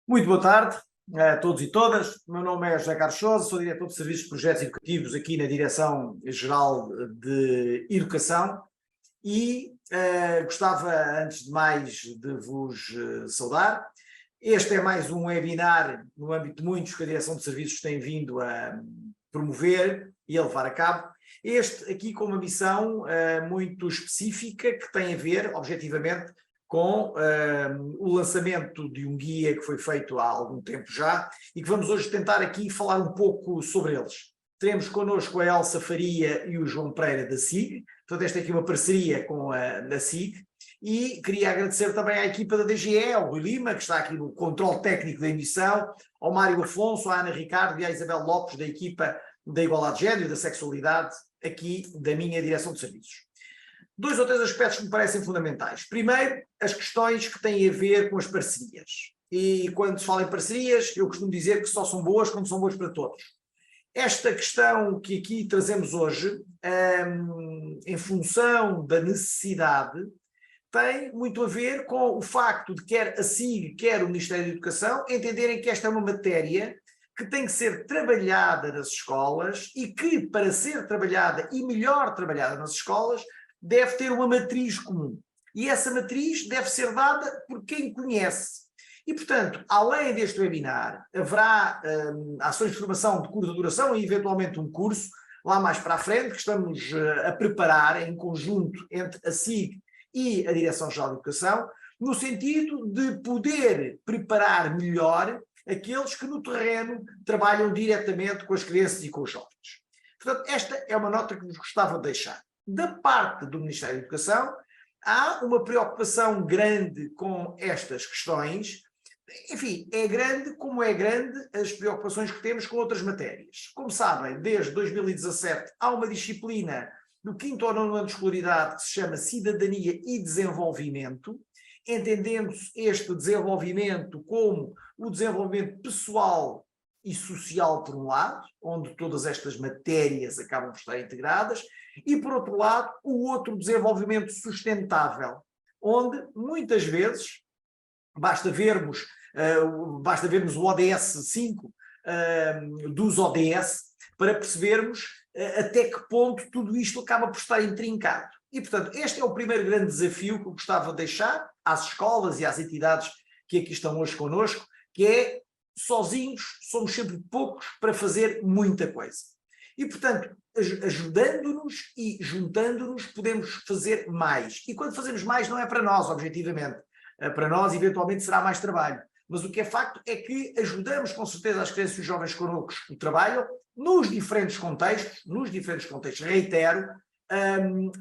Muito boa tarde a todos e todas. O meu nome é José Carlos Sousa, sou diretor de Serviços de Projetos Educativos aqui na Direção-Geral de Educação e gostava, antes de mais, de vos saudar. Este é mais um webinar no âmbito de muitos que a Direção de Serviços tem vindo a promover e a levar a cabo. Este aqui com uma missão muito específica que tem a ver, objetivamente, com o lançamento de um guia que foi feito há algum tempo já e que vamos hoje tentar aqui falar um pouco sobre eles. Teremos connosco a Elsa Faria e o João Pereira da SIG, portanto esta aqui é uma parceria com a SIG, e queria agradecer também à equipa da DGE, ao Rui Lima, que está aqui no controle técnico da emissão, ao Mário Afonso, à Ana Ricardo e à Isabel Lopes, da equipa da Igualdade de Género e da Sexualidade, aqui da minha Direção de Serviços. Dois ou três aspectos que me parecem fundamentais. Primeiro, as questões que têm a ver com as parcerias. E quando se fala em parcerias, eu costumo dizer que só são boas quando são boas para todos. Esta questão que aqui trazemos hoje, em função da necessidade, tem muito a ver com o facto de quer a SIG, quer o Ministério da Educação, entenderem que esta é uma matéria que tem que ser trabalhada nas escolas e que, para ser trabalhada e melhor trabalhada nas escolas, deve ter uma matriz comum. E essa matriz deve ser dada por quem conhece. E, portanto, além deste webinar, haverá ações de formação de curta duração e, eventualmente, um curso, lá mais para a frente, que estamos a preparar em conjunto entre a SIG e a Direção-Geral de Educação, no sentido de poder preparar melhor aqueles que no terreno trabalham diretamente com as crianças e com os jovens. Portanto, esta é uma nota que vos gostava de deixar. Da parte do Ministério da Educação, há uma preocupação grande com estas questões. Enfim, é grande como é grande as preocupações que temos com outras matérias. Como sabem, desde 2017 há uma disciplina do 5º ao 9º ano de escolaridade que se chama Cidadania e Desenvolvimento, entendendo-se este desenvolvimento como o desenvolvimento pessoal e social por um lado, onde todas estas matérias acabam por estar integradas, e por outro lado, o outro desenvolvimento sustentável, onde muitas vezes, basta vermos o ODS 5 dos ODS, para percebermos até que ponto tudo isto acaba por estar intrincado. E, portanto, este é o primeiro grande desafio que eu gostava de deixar às escolas e às entidades que aqui estão hoje connosco, que é, sozinhos somos sempre poucos para fazer muita coisa. E, portanto, ajudando-nos e juntando-nos podemos fazer mais. E quando fazemos mais não é para nós, objetivamente. Para nós, eventualmente, será mais trabalho. Mas o que é facto é que ajudamos, com certeza, as crianças e os jovens connosco que trabalham nos diferentes contextos, reitero,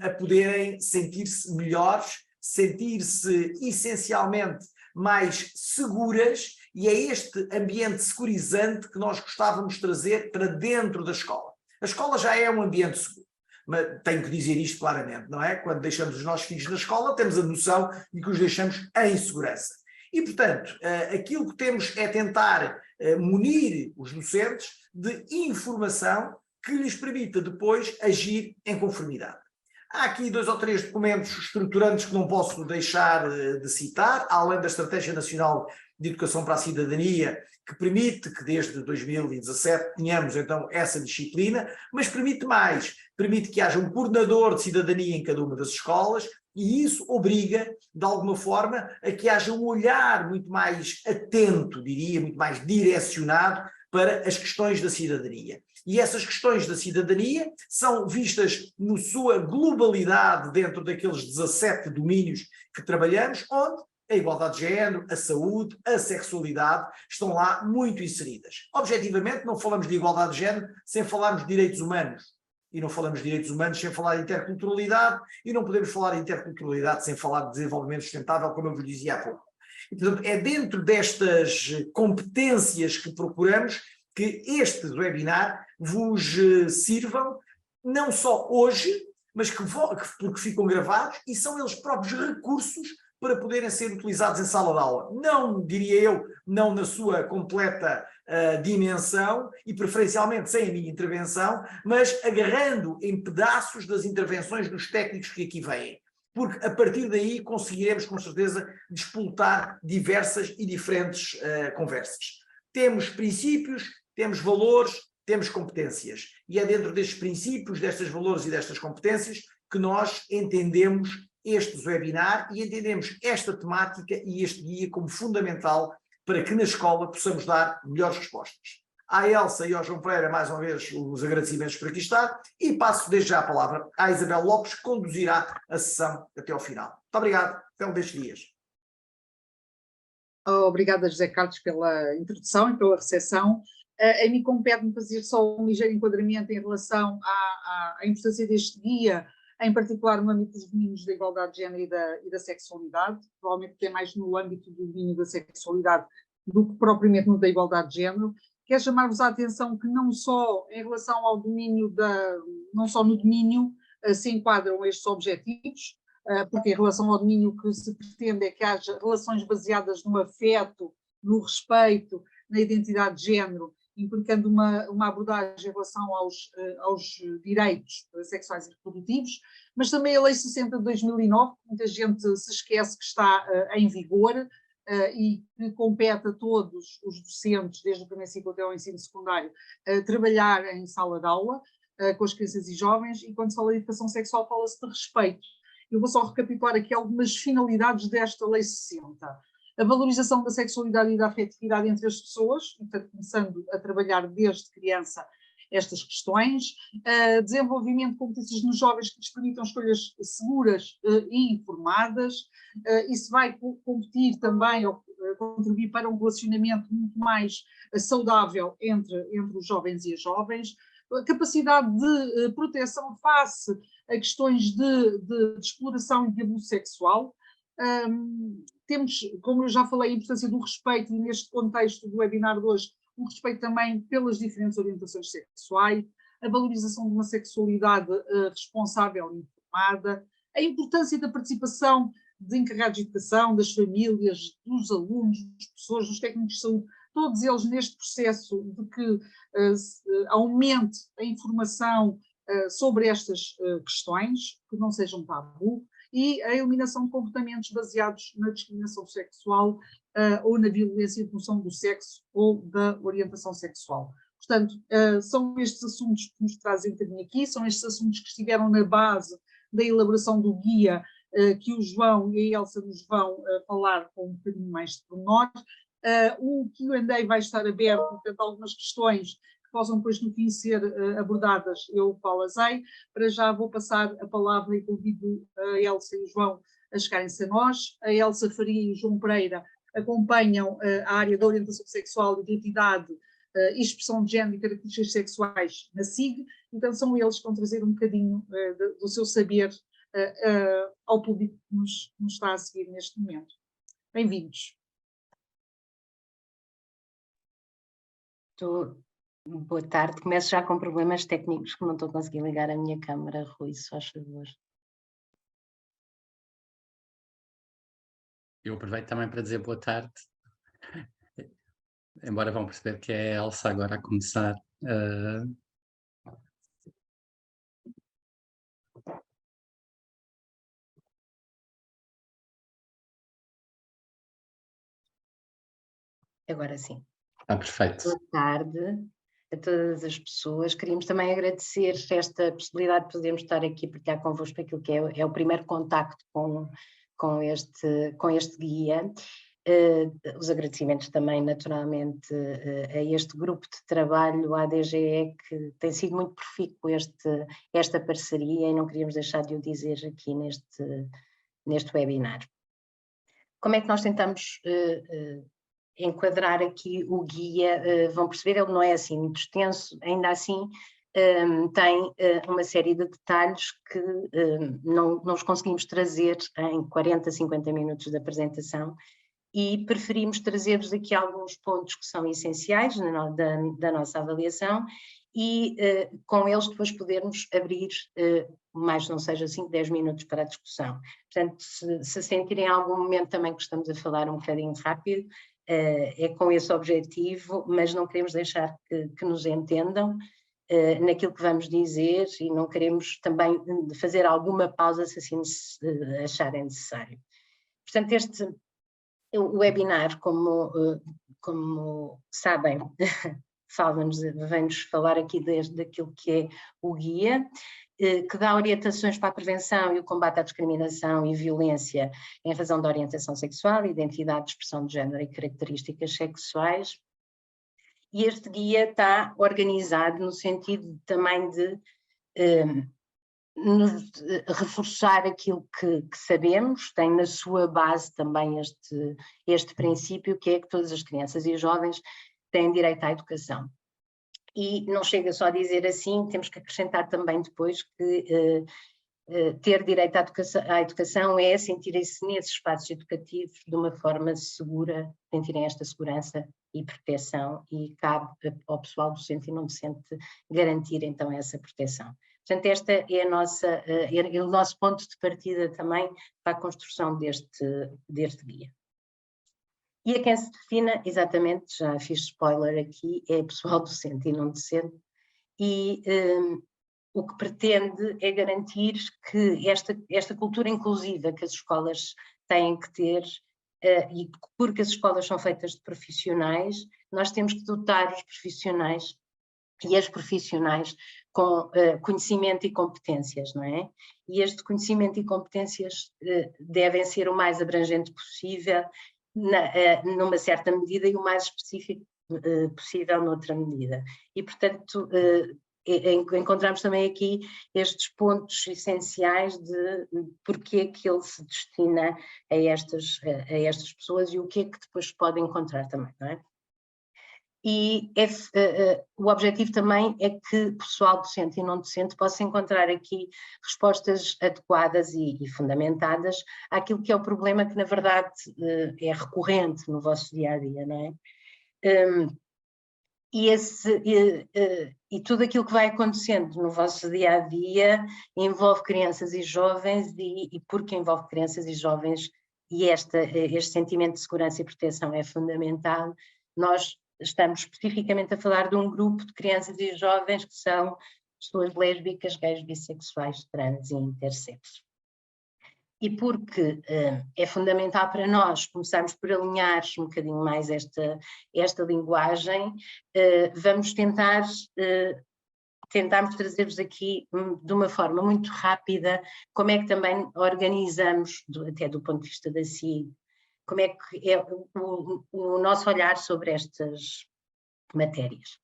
a poderem sentir-se melhores, sentir-se essencialmente mais seguras, e é este ambiente securizante que nós gostávamos de trazer para dentro da escola. A escola já é um ambiente seguro, mas tenho que dizer isto claramente, não é? Quando deixamos os nossos filhos na escola, temos a noção de que os deixamos em segurança. E, portanto, aquilo que temos é tentar munir os docentes de informação que lhes permita depois agir em conformidade. Há aqui 2 ou 3 documentos estruturantes que não posso deixar de citar, além da Estratégia Nacional de Educação para a Cidadania, que permite que desde 2017 tenhamos então essa disciplina, mas permite mais, permite que haja um coordenador de cidadania em cada uma das escolas, e isso obriga, de alguma forma, a que haja um olhar muito mais atento, diria, muito mais direcionado para as questões da cidadania. E essas questões da cidadania são vistas na sua globalidade dentro daqueles 17 domínios que trabalhamos, onde a igualdade de género, a saúde, a sexualidade estão lá muito inseridas. Objetivamente, não falamos de igualdade de género sem falarmos de direitos humanos. E não falamos de direitos humanos sem falar de interculturalidade, e não podemos falar de interculturalidade sem falar de desenvolvimento sustentável, como eu vos dizia há pouco. E, portanto, é dentro destas competências que procuramos que estes webinar vos sirvam, não só hoje, mas porque ficam gravados, e são eles próprios recursos para poderem ser utilizados em sala de aula. Não, diria eu, não na sua completa dimensão e preferencialmente sem a minha intervenção, mas agarrando em pedaços das intervenções dos técnicos que aqui vêm. porque a partir daí conseguiremos, com certeza, despoltar diversas e diferentes conversas. Temos princípios, temos valores, temos competências. E é dentro destes princípios, destes valores e destas competências que nós entendemos este webinar e entendemos esta temática e este guia como fundamental para que na escola possamos dar melhores respostas. À Elsa e ao João Pereira, mais uma vez, os agradecimentos por aqui estar e passo desde já a palavra à Isabel Lopes, que conduzirá a sessão até ao final. Muito obrigado, até um destes dias. Obrigada, José Carlos, pela introdução e pela recepção. A mim compete-me fazer só um ligeiro enquadramento em relação à importância deste guia, em particular no âmbito dos domínios da igualdade de género e da sexualidade, provavelmente que é mais no âmbito do domínio da sexualidade do que propriamente no da igualdade de género. Quero chamar-vos a atenção que não só em relação ao domínio não só no domínio se enquadram estes objetivos, porque em relação ao domínio que se pretende é que haja relações baseadas no afeto, no respeito, na identidade de género, implicando uma abordagem em relação aos direitos sexuais e reprodutivos, mas também a Lei 60 de 2009, que muita gente se esquece que está em vigor e que compete a todos os docentes, desde o primeiro ciclo até ao ensino secundário, trabalhar em sala de aula com as crianças e jovens, e quando se fala de educação sexual fala-se de respeito. Eu vou só recapitular aqui algumas finalidades desta Lei 60. A valorização da sexualidade e da afetividade entre as pessoas, portanto, começando a trabalhar desde criança estas questões, desenvolvimento de competências nos jovens que lhes permitam escolhas seguras e informadas. Isso vai competir também, ou contribuir para um relacionamento muito mais saudável entre os jovens e as jovens. A capacidade de proteção face a questões de exploração e de abuso sexual. Temos, como eu já falei, a importância do respeito, e neste contexto do webinar de hoje, um respeito também pelas diferentes orientações sexuais, a valorização de uma sexualidade responsável e informada, a importância da participação de encarregados de educação, das famílias, dos alunos, das pessoas, dos técnicos de saúde, todos eles neste processo de que aumente a informação sobre estas questões, que não sejam tabu, e a eliminação de comportamentos baseados na discriminação sexual ou na violência em função do sexo ou da orientação sexual. Portanto, são estes assuntos que nos trazem um bocadinho aqui, são estes assuntos que estiveram na base da elaboração do guia que o João e a Elsa nos vão falar com um bocadinho mais de pormenor. O Q&A vai estar aberto, portanto, algumas questões que possam depois no fim ser abordadas, eu falazei. Para já vou passar a palavra e convido a Elsa e o João a chegarem-se a nós. A Elsa Faria e o João Pereira acompanham a área da orientação sexual, identidade, expressão de género e características sexuais na SIG, então são eles que vão trazer um bocadinho do seu saber ao público que nos está a seguir neste momento. Bem-vindos. Boa tarde, começo já com problemas técnicos que não estou a conseguir ligar a minha câmara, Rui, só faz favor. Eu aproveito também para dizer boa tarde, embora vão perceber que é a Elsa agora a começar. Agora sim. Está perfeito. Boa tarde a todas as pessoas. Queríamos também agradecer esta possibilidade de podermos estar aqui a partilhar convosco aquilo que é o primeiro contacto com este guia. Os agradecimentos também, naturalmente, a este grupo de trabalho, à DGE, que tem sido muito profícuo esta parceria, e não queríamos deixar de o dizer aqui neste webinar. Como é que nós tentamos enquadrar aqui o guia? Vão perceber, ele não é assim muito extenso, ainda assim tem uma série de detalhes que não os conseguimos trazer em 40, 50 minutos de apresentação, e preferimos trazer-vos aqui alguns pontos que são essenciais da nossa avaliação, e com eles depois podermos abrir mais não seja 5, 10 minutos para a discussão. Portanto, se sentirem em algum momento também que estamos a falar um bocadinho rápido, é com esse objetivo, mas não queremos deixar que nos entendam, naquilo que vamos dizer e não queremos também fazer alguma pausa se assim acharem necessário. Portanto, o webinar, como sabem, vem-nos falar aqui daquilo que é o guia, que dá orientações para a prevenção e o combate à discriminação e violência em razão da orientação sexual, identidade, expressão de género e características sexuais. E este guia está organizado no sentido também de reforçar aquilo que sabemos, tem na sua base também este princípio, que é que todas as crianças e jovens têm direito à educação. E não chega só a dizer assim, temos que acrescentar também depois que ter direito à educação é sentirem-se nesses espaços educativos de uma forma segura, sentirem esta segurança e proteção, e cabe ao pessoal docente e não docente garantir então essa proteção. Portanto, esta é o nosso ponto de partida também para a construção deste guia. E a quem se defina, exatamente, já fiz spoiler aqui, é pessoal docente e não docente, e o que pretende é garantir que esta cultura inclusiva que as escolas têm que ter, e porque as escolas são feitas de profissionais, nós temos que dotar os profissionais e as profissionais com conhecimento e competências, não é? E este conhecimento e competências devem ser o mais abrangente possível, numa certa medida, e o mais específico possível noutra medida. E, portanto, encontramos também aqui estes pontos essenciais de porque é que ele se destina a estas pessoas e o que é que depois pode encontrar também, não é? E o objetivo também é que o pessoal docente e não docente possa encontrar aqui respostas adequadas e fundamentadas àquilo que é o problema que, na verdade, é recorrente no vosso dia-a-dia, não é? E tudo aquilo que vai acontecendo no vosso dia-a-dia envolve crianças e jovens, e porque envolve crianças e jovens, e este sentimento de segurança e proteção é fundamental, nós estamos especificamente a falar de um grupo de crianças e jovens que são pessoas lésbicas, gays, bissexuais, trans e intersexo. E porque é fundamental para nós começarmos por alinhar um bocadinho mais esta linguagem, vamos tentarmos trazer-vos aqui de uma forma muito rápida como é que também organizamos, até do ponto de vista da CIG, como é que é o nosso olhar sobre estas matérias.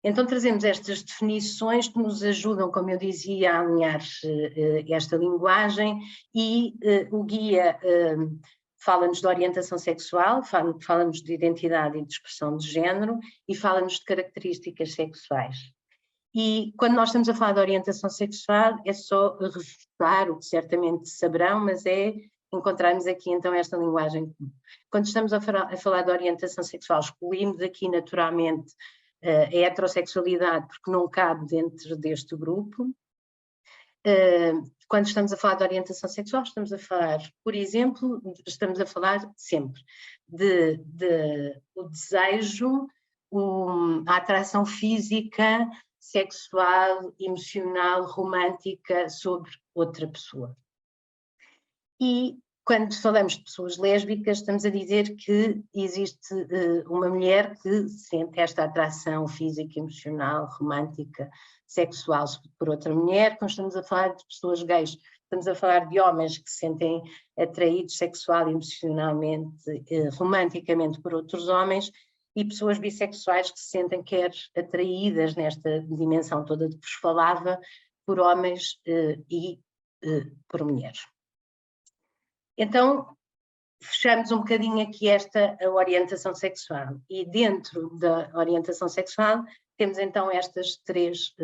Então trazemos estas definições que nos ajudam, como eu dizia, a alinhar esta linguagem, e o guia fala-nos de orientação sexual, fala-nos de identidade e de expressão de género, e fala-nos de características sexuais. E quando nós estamos a falar de orientação sexual, é só reforçar o que certamente saberão, mas é encontrarmos aqui então esta linguagem comum. Quando estamos a falar de orientação sexual, excluímos aqui naturalmente a heterossexualidade, porque não cabe dentro deste grupo. Quando estamos a falar de orientação sexual, estamos a falar, por exemplo, estamos a falar sempre de o desejo, a atração física, sexual, emocional, romântica sobre outra pessoa. E quando falamos de pessoas lésbicas, estamos a dizer que existe uma mulher que sente esta atração física, emocional, romântica, sexual por outra mulher. Quando estamos a falar de pessoas gays, estamos a falar de homens que se sentem atraídos sexual, emocionalmente, romanticamente por outros homens, e pessoas bissexuais que se sentem quer atraídas nesta dimensão toda de que vos falava, por homens e por mulheres. Então, fechamos um bocadinho aqui a orientação sexual, e dentro da orientação sexual temos então estas três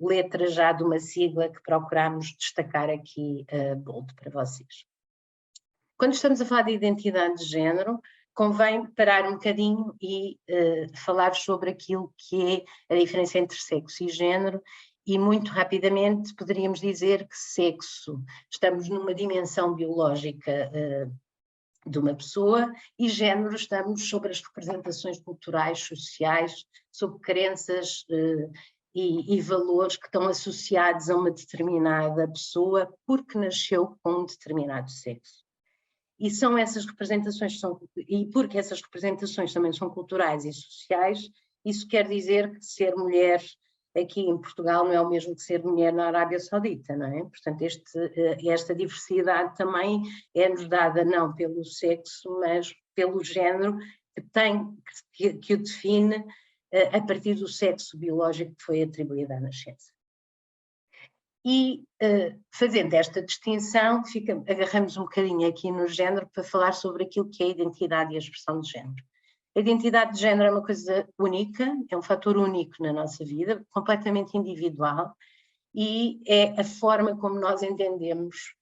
letras já de uma sigla que procuramos destacar aqui bold para vocês. Quando estamos a falar de identidade de género, convém parar um bocadinho e falar sobre aquilo que é a diferença entre sexo e género. E muito rapidamente poderíamos dizer que sexo, estamos numa dimensão biológica de uma pessoa, e género estamos sobre as representações culturais, sociais, sobre crenças e valores que estão associados a uma determinada pessoa porque nasceu com um determinado sexo. E são essas representações, e porque essas representações também são culturais e sociais, isso quer dizer que ser mulher aqui em Portugal não é o mesmo que ser mulher na Arábia Saudita, não é? Portanto, esta diversidade também é-nos dada não pelo sexo, mas pelo género que o define a partir do sexo biológico que foi atribuído à nascença. E fazendo esta distinção, agarramos um bocadinho aqui no género para falar sobre aquilo que é a identidade e a expressão de género. A identidade de género é uma coisa única, é um fator único na nossa vida, completamente individual, e é a forma como nós entendemos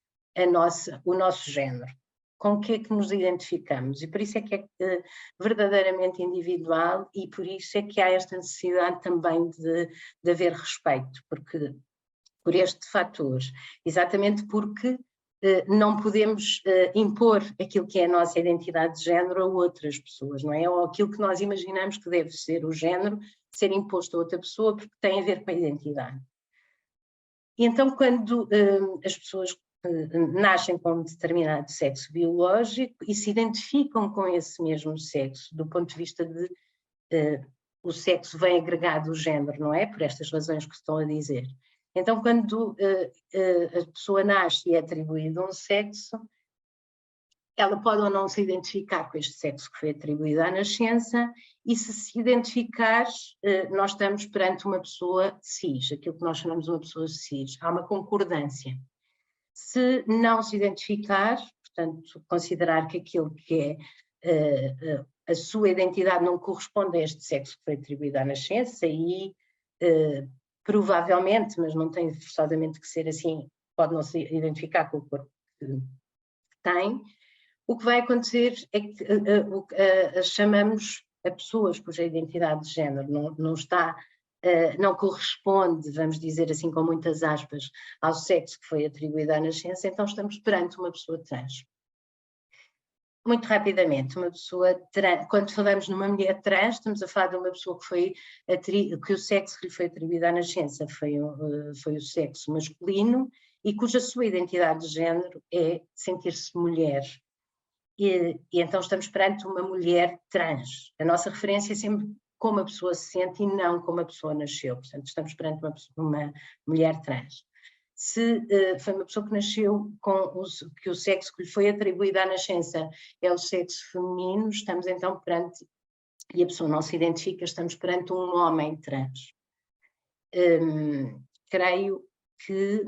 o nosso género, com o que é que nos identificamos, e por isso é que é verdadeiramente individual, e por isso é que há esta necessidade também de haver respeito, porque por este fator, exatamente porque não podemos impor aquilo que é a nossa identidade de género a outras pessoas, não é? Ou aquilo que nós imaginamos que deve ser o género, ser imposto a outra pessoa porque tem a ver com a identidade. E então, quando as pessoas nascem com um determinado sexo biológico e se identificam com esse mesmo sexo, do ponto de vista de o sexo vem agregado ao género, não é? Por estas razões que estão a dizer. Então, quando a pessoa nasce e é atribuído um sexo, ela pode ou não se identificar com este sexo que foi atribuído à nascença, e se identificar, nós estamos perante uma pessoa cis, aquilo que nós chamamos de uma pessoa cis. Há uma concordância. Se não se identificar, portanto, considerar que aquilo que é a sua identidade não corresponde a este sexo que foi atribuído à nascença, e provavelmente, mas não tem forçosamente que ser assim, pode não se identificar com o corpo que tem, o que vai acontecer é que chamamos a pessoas cuja identidade de género não corresponde, vamos dizer assim com muitas aspas, ao sexo que foi atribuído à nascença, então estamos perante uma pessoa trans. Muito rapidamente, uma pessoa trans, quando falamos numa mulher trans, estamos a falar de uma pessoa que o sexo que lhe foi atribuído à nascença foi o sexo masculino e cuja sua identidade de género é sentir-se mulher. E então estamos perante uma mulher trans. A nossa referência é sempre como a pessoa se sente e não como a pessoa nasceu. Portanto, estamos perante uma mulher trans. Se foi uma pessoa que nasceu que o sexo que lhe foi atribuído à nascença é o sexo feminino, estamos então perante, e a pessoa não se identifica, estamos perante um homem trans. Creio que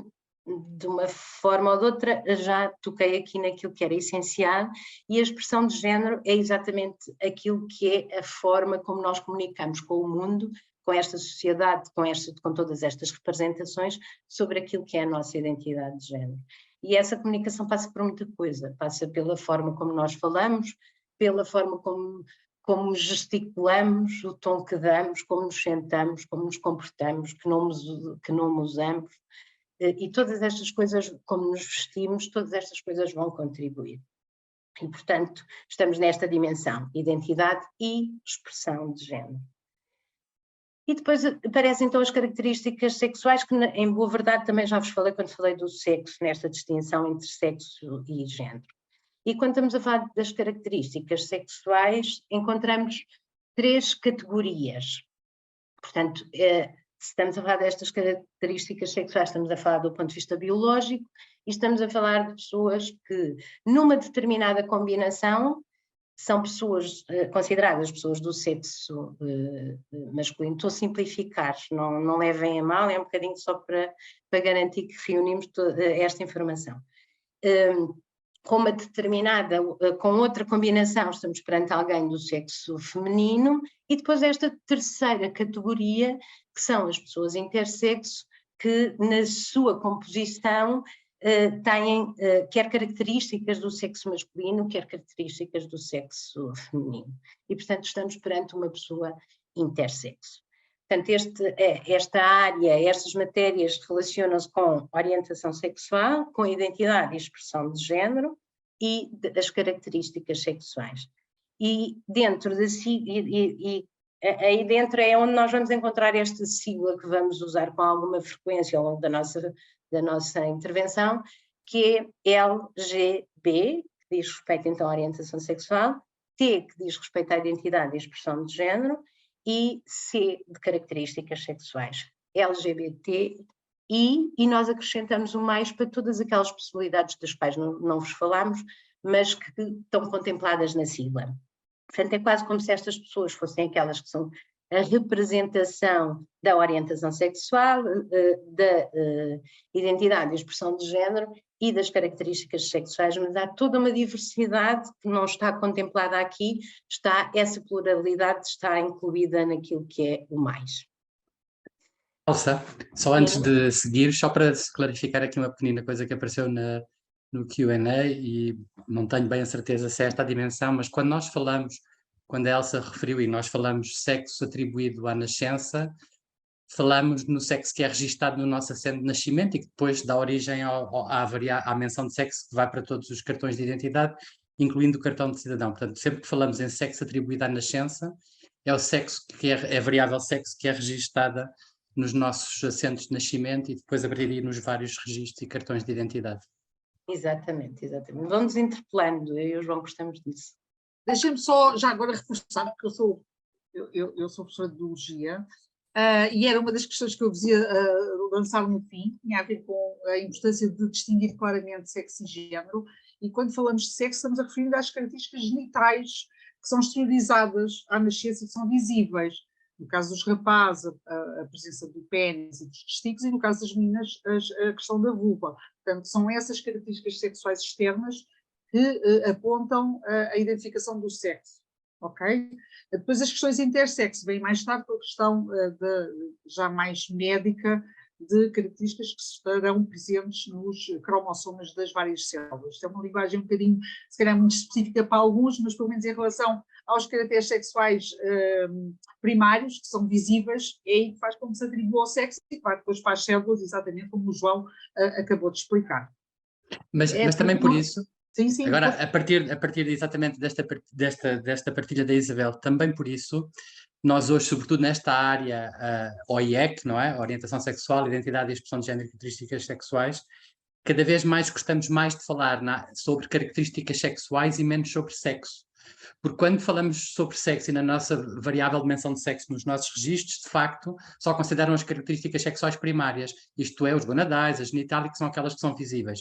de uma forma ou de outra já toquei aqui naquilo que era essencial, e a expressão de género é exatamente aquilo que é a forma como nós comunicamos com o mundo, com esta sociedade, com todas estas representações sobre aquilo que é a nossa identidade de género. E essa comunicação passa por muita coisa, passa pela forma como nós falamos, pela forma como gesticulamos, o tom que damos, como nos sentamos, como nos comportamos, que nome usamos, e todas estas coisas, como nos vestimos, todas estas coisas vão contribuir. E, portanto, estamos nesta dimensão, identidade e expressão de género. E depois aparecem então as características sexuais, que em boa verdade também já vos falei quando falei do sexo, nesta distinção entre sexo e género. E quando estamos a falar das características sexuais, encontramos 3 categorias. Portanto, se estamos a falar destas características sexuais, estamos a falar do ponto de vista biológico, e estamos a falar de pessoas que, numa determinada combinação, são pessoas consideradas pessoas do sexo masculino. Estou a simplificar, não levem a mal, é um bocadinho só para garantir que reunimos esta informação. Com outra combinação, estamos perante alguém do sexo feminino, e depois esta terceira categoria, que são as pessoas intersexo, que na sua composição têm quer características do sexo masculino, quer características do sexo feminino. E, portanto, estamos perante uma pessoa intersexo. Portanto, esta área, estas matérias relacionam-se com orientação sexual, com identidade e expressão de género e as características sexuais. E dentro de si, aí dentro é onde nós vamos encontrar esta sigla que vamos usar com alguma frequência ao longo da nossa intervenção, que é LGB, que diz respeito então à orientação sexual, T, que diz respeito à identidade e expressão de género, e C, de características sexuais. LGBT, e nós acrescentamos o mais para todas aquelas possibilidades das quais não vos falámos, mas que estão contempladas na sigla. Portanto, é quase como se estas pessoas fossem aquelas que são a representação da orientação sexual, da identidade e expressão de género e das características sexuais, mas há toda uma diversidade que não está contemplada aqui, essa pluralidade está incluída naquilo que é o mais. Elsa, só antes de seguir, só para se clarificar aqui uma pequenina coisa que apareceu no Q&A, e não tenho bem a certeza se é esta a dimensão, mas quando nós falamos, quando a Elsa referiu e nós falamos sexo atribuído à nascença, falamos no sexo que é registado no nosso assento de nascimento e que depois dá origem à menção de sexo que vai para todos os cartões de identidade, incluindo o cartão de cidadão. Portanto, sempre que falamos em sexo atribuído à nascença, é o sexo que é a variável sexo que é registada nos nossos assentos de nascimento e depois a partir daí nos vários registros e cartões de identidade. Exatamente. Vamos interpelando, eu e o João gostamos disso. Deixem-me só já agora reforçar, porque eu sou professora de biologia, e era uma das questões que eu vos ia lançar no fim, tinha a ver com a importância de distinguir claramente sexo e género, e quando falamos de sexo estamos a referir às características genitais que são exteriorizadas à nascença e que são visíveis. No caso dos rapazes, a presença do pênis e dos testículos, e no caso das meninas, a questão da vulva. Portanto, são essas características sexuais externas que apontam a identificação do sexo, ok? Depois as questões intersexo vêm mais tarde com a questão já mais médica de características que estarão presentes nos cromossomas das várias células. Isto é uma linguagem um bocadinho, se calhar muito específica para alguns, mas pelo menos em relação aos caracteres sexuais primários, que são visíveis, é aí que faz com que se atribua ao sexo e que vai depois para as células, exatamente como o João acabou de explicar. Mas também por isso... Sim. Agora, a partir exatamente desta partilha da Isabel, também por isso, nós hoje, sobretudo nesta área OIEC, não é? Orientação sexual, identidade e expressão de género e características sexuais, cada vez mais gostamos mais de falar sobre características sexuais e menos sobre sexo. Porque quando falamos sobre sexo e na nossa variável de menção de sexo nos nossos registros, de facto, só consideram as características sexuais primárias, isto é, os gonadais, a genitália, que são aquelas que são visíveis.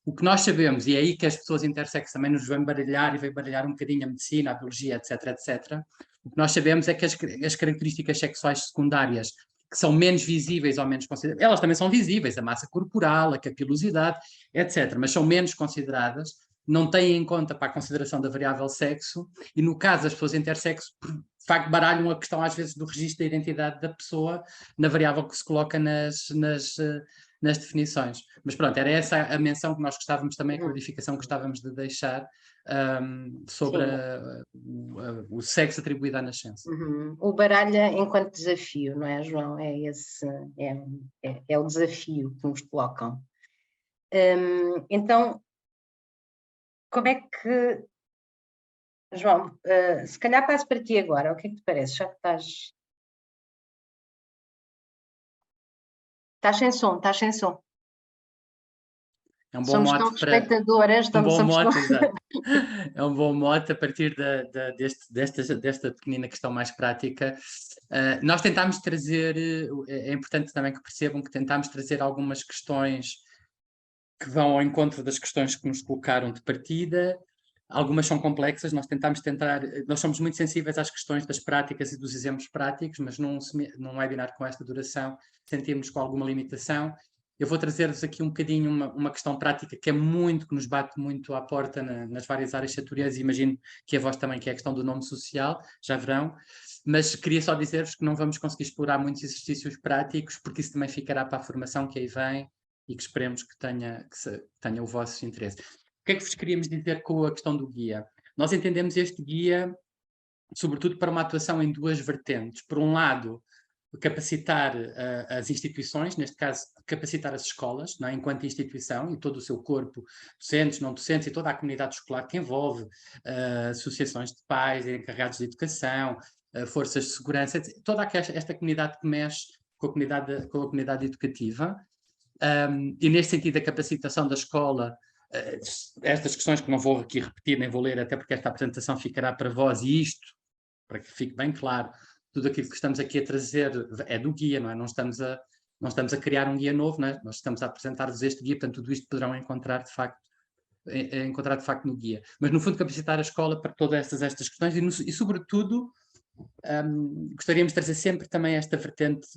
O que nós sabemos, e é aí que as pessoas intersexo também nos vão baralhar e vai baralhar um bocadinho a medicina, a biologia, etc. O que nós sabemos é que as características sexuais secundárias, que são menos visíveis ou menos consideradas, elas também são visíveis, a massa corporal, a capilosidade, etc., mas são menos consideradas, não têm em conta para a consideração da variável sexo, e no caso das pessoas intersexo, de facto baralham a questão às vezes do registro da identidade da pessoa na variável que se coloca nas definições. Mas pronto, era essa a menção que nós gostávamos também, a clarificação que gostávamos de deixar sobre o sexo atribuído à nascença. O baralha enquanto desafio, não é, João? É o desafio que nos colocam. Então, como é que... João, se calhar passo para ti agora, o que é que te parece? Já que estás... Estás sem som. É um bom Somos mote tão respeitadoras. Exato. É um bom mote a partir desta pequenina questão mais prática. Nós tentámos trazer, é importante também que percebam que tentámos trazer algumas questões que vão ao encontro das questões que nos colocaram de partida. Algumas são complexas, nós somos muito sensíveis às questões das práticas e dos exemplos práticos, mas num webinar com esta duração sentimos com alguma limitação. Eu vou trazer-vos aqui um bocadinho uma questão prática que nos bate muito à porta nas várias áreas setoriais, e imagino que a vós também, que é a questão do nome social, já verão, mas queria só dizer-vos que não vamos conseguir explorar muitos exercícios práticos, porque isso também ficará para a formação que aí vem e que esperemos que tenha o vosso interesse. O que é que vos queríamos dizer com a questão do guia? Nós entendemos este guia, sobretudo, para uma atuação em duas vertentes. Por um lado, capacitar as instituições, neste caso, capacitar as escolas, não é? Enquanto instituição, e todo o seu corpo, docentes, não docentes, e toda a comunidade escolar que envolve, associações de pais, encarregados de educação, forças de segurança, toda esta comunidade que mexe com a comunidade educativa. E neste sentido, a capacitação da escola, estas questões que não vou aqui repetir, nem vou ler, até porque esta apresentação ficará para vós, e isto, para que fique bem claro, tudo aquilo que estamos aqui a trazer é do guia, não é? Não estamos a criar um guia novo, não é? Nós estamos a apresentar-vos este guia, portanto tudo isto poderão encontrar de facto no guia. Mas no fundo capacitar a escola para todas estas questões e sobretudo gostaríamos de trazer sempre também esta vertente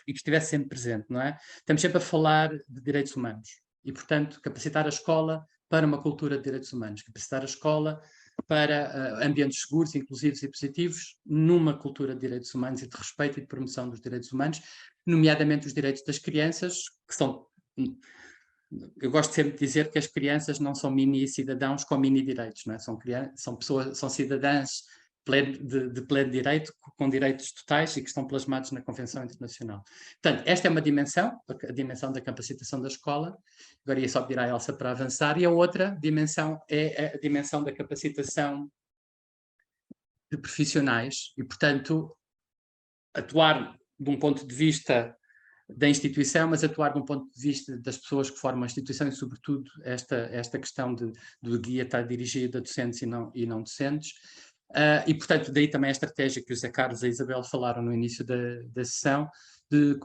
e que estivesse sempre presente, não é? Estamos sempre a falar de direitos humanos e, portanto, capacitar a escola para uma cultura de direitos humanos, capacitar a escola para ambientes seguros, inclusivos e positivos, numa cultura de direitos humanos e de respeito e de promoção dos direitos humanos, nomeadamente os direitos das crianças, que são... Eu gosto sempre de dizer que as crianças não são mini-cidadãos com mini-direitos, não é? São pessoas, são cidadãs de pleno direito, com direitos totais e que estão plasmados na Convenção Internacional. Portanto, esta é uma dimensão, a dimensão da capacitação da escola. Agora ia só pedir à Elsa para avançar. E a outra dimensão é a dimensão da capacitação de profissionais e, portanto, atuar de um ponto de vista da instituição, mas atuar de um ponto de vista das pessoas que formam a instituição e, sobretudo, esta questão do guia estar dirigido a docentes e não docentes. E, portanto, daí também a estratégia que o José Carlos e a Isabel falaram no início da sessão, de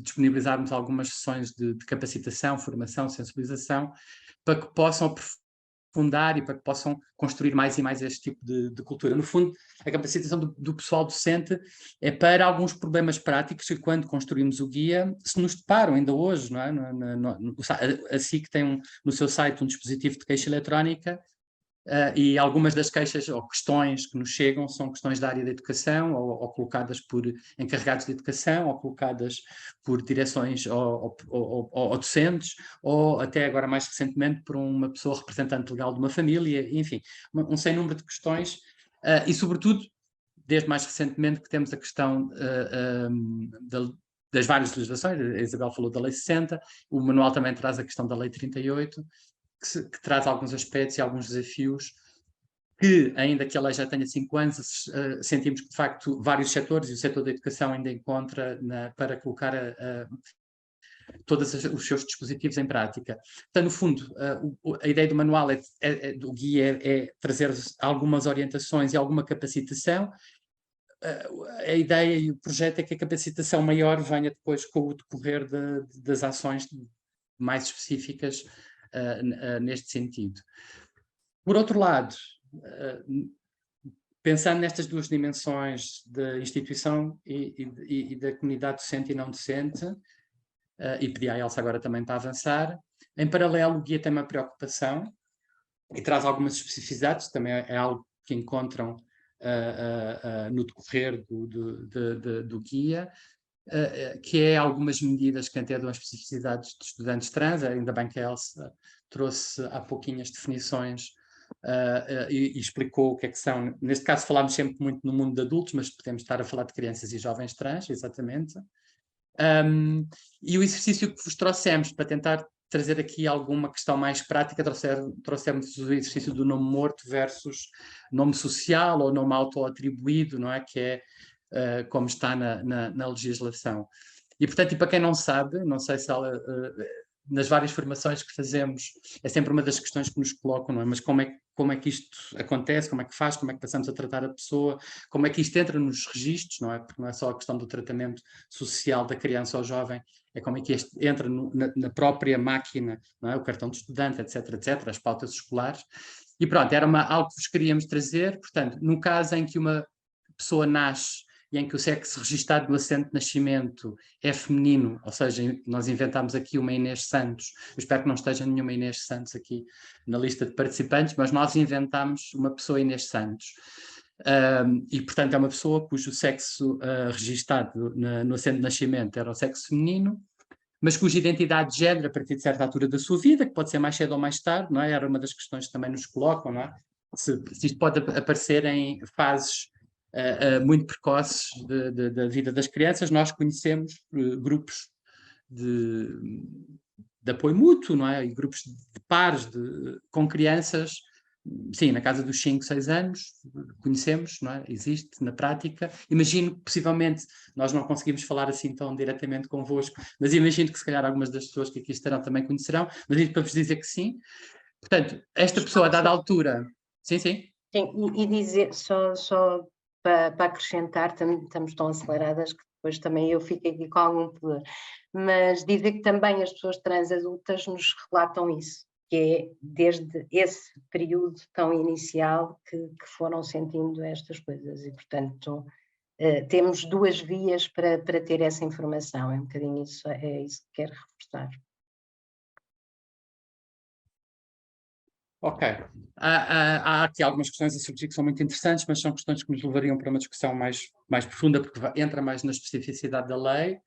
disponibilizarmos algumas sessões de capacitação, formação, sensibilização, para que possam aprofundar e para que possam construir mais e mais este tipo de cultura. No fundo, a capacitação do pessoal docente é para alguns problemas práticos que, quando construímos o guia, se nos deparam ainda hoje, não é? A SIC tem no seu site um dispositivo de queixa eletrónica. E algumas das queixas ou questões que nos chegam são questões da área da educação ou colocadas por encarregados de educação ou colocadas por direções ou docentes ou até agora mais recentemente por uma pessoa representante legal de uma família, enfim, um sem número de questões e sobretudo, desde mais recentemente que temos a questão das várias legislações, a Isabel falou da Lei 60, o manual também traz a questão da Lei 38, que traz alguns aspectos e alguns desafios que, ainda que a lei já tenha 5 anos, sentimos que, de facto, vários setores, e o setor da educação ainda encontra para colocar todos os seus dispositivos em prática. Então, no fundo, a ideia do manual, do guia, é trazer algumas orientações e alguma capacitação. A ideia e o projeto é que a capacitação maior venha depois com o decorrer das ações mais específicas neste sentido. Por outro lado, pensando nestas duas dimensões da instituição e da comunidade docente e não docente, e pedi à Elsa agora também para avançar, em paralelo o guia tem uma preocupação e traz algumas especificidades, também é algo que encontram no decorrer do guia, que é algumas medidas que até dão especificidades de estudantes trans, ainda bem que a Elsa trouxe há pouquinho as definições e explicou o que é que são. Neste caso falámos sempre muito no mundo de adultos, mas podemos estar a falar de crianças e jovens trans, exatamente. E o exercício que vos trouxemos para tentar trazer aqui alguma questão mais prática, trouxemos o exercício do nome morto versus nome social ou nome auto-atribuído, não é? Que é como está na legislação. E, portanto, e para quem não sabe, não sei se ela, nas várias formações que fazemos, é sempre uma das questões que nos colocam, não é? Mas como é que isto acontece, como é que faz, como é que passamos a tratar a pessoa, como é que isto entra nos registros, não é? Porque não é só a questão do tratamento social da criança ou jovem, é como é que isto entra na própria máquina, não é? O cartão de estudante, etc, etc, as pautas escolares. E pronto, era algo que vos queríamos trazer. Portanto, no caso em que uma pessoa nasce e em que o sexo registado no assento de nascimento é feminino, ou seja, nós inventámos aqui uma Inês Santos, eu espero que não esteja nenhuma Inês Santos aqui na lista de participantes, mas nós inventámos uma pessoa Inês Santos. E, portanto, é uma pessoa cujo sexo registado no assento de nascimento era o sexo feminino, mas cuja identidade de género, a partir de certa altura da sua vida, que pode ser mais cedo ou mais tarde, não é? Era uma das questões que também nos colocam, não é? Se isto pode aparecer em fases muito precoces da vida das crianças. Nós conhecemos grupos de apoio mútuo, não é? E grupos de pares com crianças sim, na casa dos 5, 6 anos, conhecemos, não é? Existe na prática. Imagino que possivelmente nós não conseguimos falar assim tão diretamente convosco, mas imagino que se calhar algumas das pessoas que aqui estarão também conhecerão, mas isto para vos dizer que sim. Portanto, esta pessoa a dada altura... Sim, sim. Sim, e dizer, só para acrescentar, estamos tão aceleradas que depois também eu fico aqui com algum poder, mas dizer que também as pessoas trans adultas nos relatam isso, que é desde esse período tão inicial que foram sentindo estas coisas e, portanto, temos 2 vias para ter essa informação, é um bocadinho isso, é isso que quero reforçar. Ok. Há aqui algumas questões a surgir que são muito interessantes, mas são questões que nos levariam para uma discussão mais profunda, porque entra mais na especificidade da lei,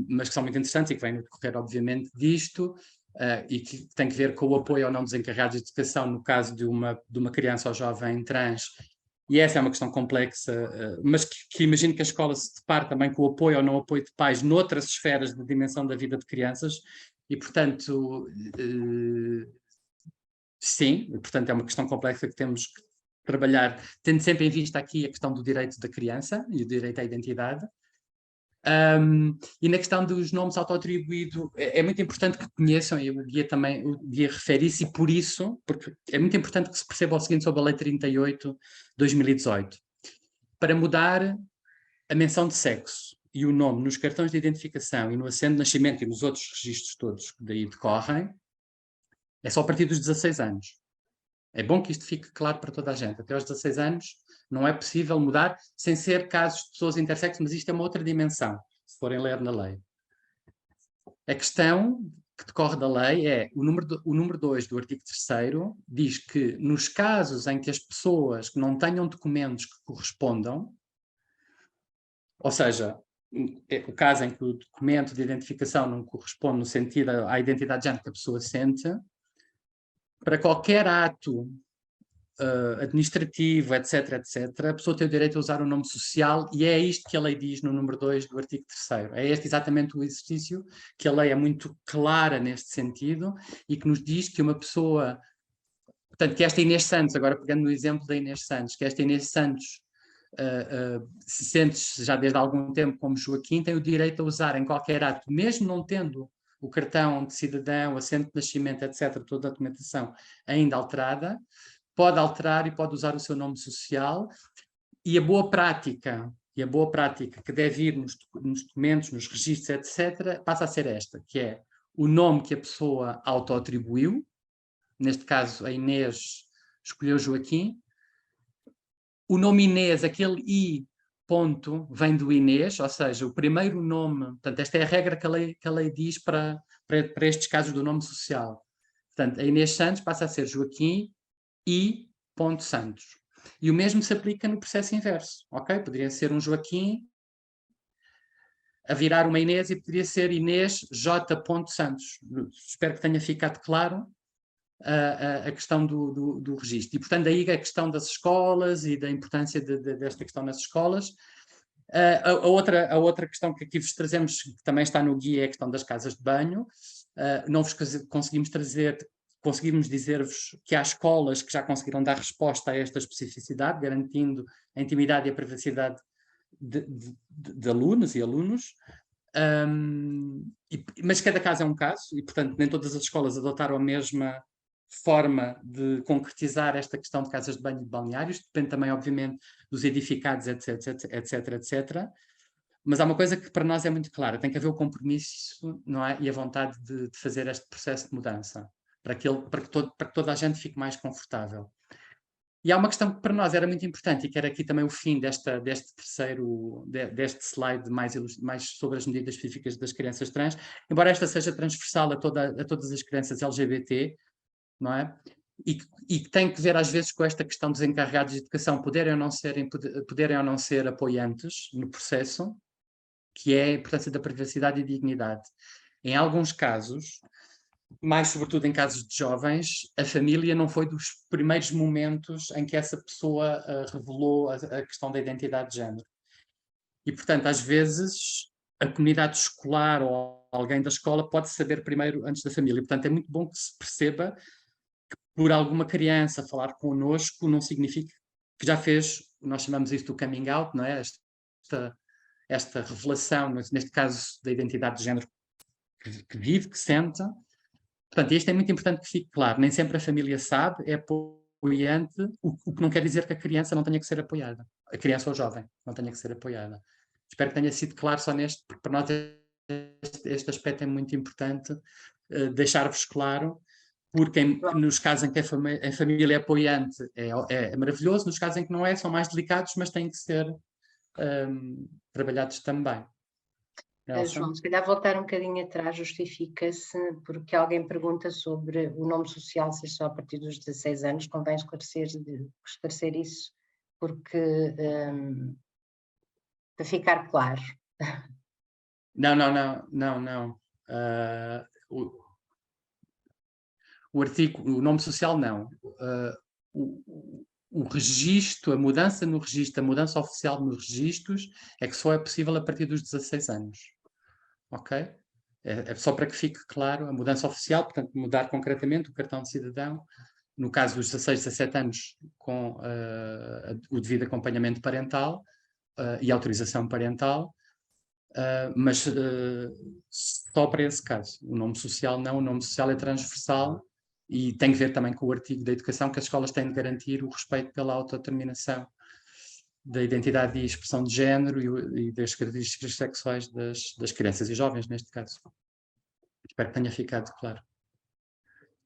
mas que são muito interessantes e que vêm no decorrer, obviamente, disto, e que tem que ver com o apoio ou não dos encarregados de educação no caso de uma criança ou jovem trans. E essa é uma questão complexa, mas que imagino que a escola se depare também com o apoio ou não apoio de pais noutras esferas de dimensão da vida de crianças, e, portanto... sim, portanto é uma questão complexa que temos que trabalhar, tendo sempre em vista aqui a questão do direito da criança e o direito à identidade. E na questão dos nomes autoatribuídos, é muito importante que conheçam, e o guia refere isso, e por isso, porque é muito importante que se perceba o seguinte sobre a Lei 38 de 2018. Para mudar a menção de sexo e o nome nos cartões de identificação e no assento de nascimento e nos outros registros todos que daí decorrem, é só a partir dos 16 anos. É bom que isto fique claro para toda a gente. Até aos 16 anos não é possível mudar sem ser casos de pessoas intersexo, mas isto é uma outra dimensão, se forem ler na lei. A questão que decorre da lei é, o número 2 do artigo 3º diz que nos casos em que as pessoas que não tenham documentos que correspondam, ou seja, o caso em que o documento de identificação não corresponde no sentido à identidade de género que a pessoa sente, para qualquer ato administrativo, etc., a pessoa tem o direito a usar o nome social, e é isto que a lei diz no número 2 do artigo 3º. É este exatamente o exercício, que a lei é muito clara neste sentido, e que nos diz que uma pessoa... Portanto, que esta Inês Santos, agora pegando no exemplo da Inês Santos, que esta Inês Santos se sente já desde algum tempo como Joaquim, tem o direito a usar em qualquer ato, mesmo não tendo o cartão de cidadão, assento de nascimento, etc., toda a documentação ainda alterada, pode alterar e pode usar o seu nome social, e a boa prática que deve ir nos documentos, nos registros, etc., passa a ser esta, que é o nome que a pessoa autoatribuiu, neste caso a Inês escolheu Joaquim, o nome Inês, aquele I ponto, vem do Inês, ou seja, o primeiro nome, portanto, esta é a regra que a lei diz para estes casos do nome social. Portanto, a Inês Santos passa a ser Joaquim I. Santos. E o mesmo se aplica no processo inverso, ok? Poderia ser um Joaquim a virar uma Inês e poderia ser Inês J. Santos. Espero que tenha ficado claro a questão do registro. E, portanto, daí a questão das escolas e da importância desta questão nas escolas. A outra questão que aqui vos trazemos, que também está no guia, é a questão das casas de banho. Não vos conseguimos dizer-vos que há escolas que já conseguiram dar resposta a esta especificidade, garantindo a intimidade e a privacidade de alunos e alunos, mas cada caso é um caso, e portanto nem todas as escolas adotaram a mesma forma de concretizar esta questão de casas de banho e de balneários, depende também, obviamente, dos edificados, etc. Mas há uma coisa que para nós é muito clara, tem que haver o compromisso, não é? E a vontade de fazer este processo de mudança, para que toda a gente fique mais confortável. E há uma questão que para nós era muito importante, e que era aqui também o fim deste slide mais sobre as medidas específicas das crianças trans, embora esta seja transversal a todas as crianças LGBT, não é? E que tem que ver às vezes com esta questão dos encarregados de educação poderem ou não ser apoiantes no processo, que é a importância da privacidade e dignidade. Em alguns casos, mais sobretudo em casos de jovens, a família não foi dos primeiros momentos em que essa pessoa revelou a questão da identidade de género. E, portanto, às vezes, a comunidade escolar ou alguém da escola pode saber primeiro antes da família. Portanto, é muito bom que se perceba que, por alguma criança falar connosco não significa que já fez, nós chamamos isso do coming out, não é? Esta revelação, neste caso da identidade de género que vive, que sente. Portanto, isto é muito importante que fique claro. Nem sempre a família sabe, é apoiante, o que não quer dizer que a criança não tenha que ser apoiada. A criança ou o jovem não tenha que ser apoiada. Espero que tenha sido claro só neste, porque para nós este aspecto é muito importante, deixar-vos claro, porque nos casos em que a família é apoiante é maravilhoso, nos casos em que não é, são mais delicados, mas têm que ser trabalhados também. João, se calhar voltar um bocadinho atrás justifica-se porque alguém pergunta sobre o nome social ser só a partir dos 16 anos, convém esclarecer isso, porque para ficar claro. Não. O artigo, o nome social não. O registro, a mudança no registro, a mudança oficial nos registros é que só é possível a partir dos 16 anos. Ok? É só para que fique claro a mudança oficial, portanto, mudar concretamente o cartão de cidadão, no caso dos 16, 17 anos, com o devido acompanhamento parental e autorização parental, mas só para esse caso. O nome social não, o nome social é transversal e tem que ver também com o artigo da educação, que as escolas têm de garantir o respeito pela autodeterminação da identidade e expressão de género e das características sexuais das crianças e jovens, neste caso. Espero que tenha ficado claro.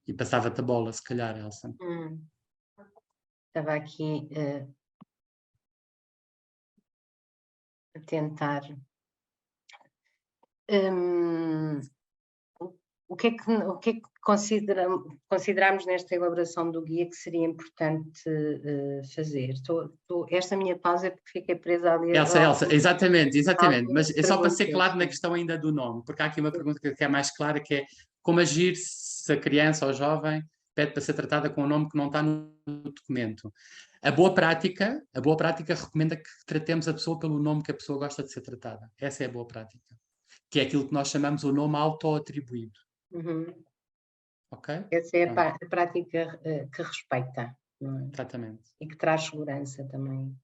E passava-te a bola, se calhar, Elsa. Estava aqui a tentar... O que é que consideramos nesta elaboração do guia que seria importante fazer? Esta minha pausa é porque fiquei presa ali. Elsa, exatamente. Mas é só para ser claro na questão ainda do nome, porque há aqui uma pergunta que é mais clara, que é como agir se a criança ou jovem pede para ser tratada com um nome que não está no documento. A boa prática recomenda que tratemos a pessoa pelo nome que a pessoa gosta de ser tratada. Essa é a boa prática. Que é aquilo que nós chamamos o nome auto-atribuído. Okay? Essa é a prática que respeita, não é? Exatamente. E que traz segurança também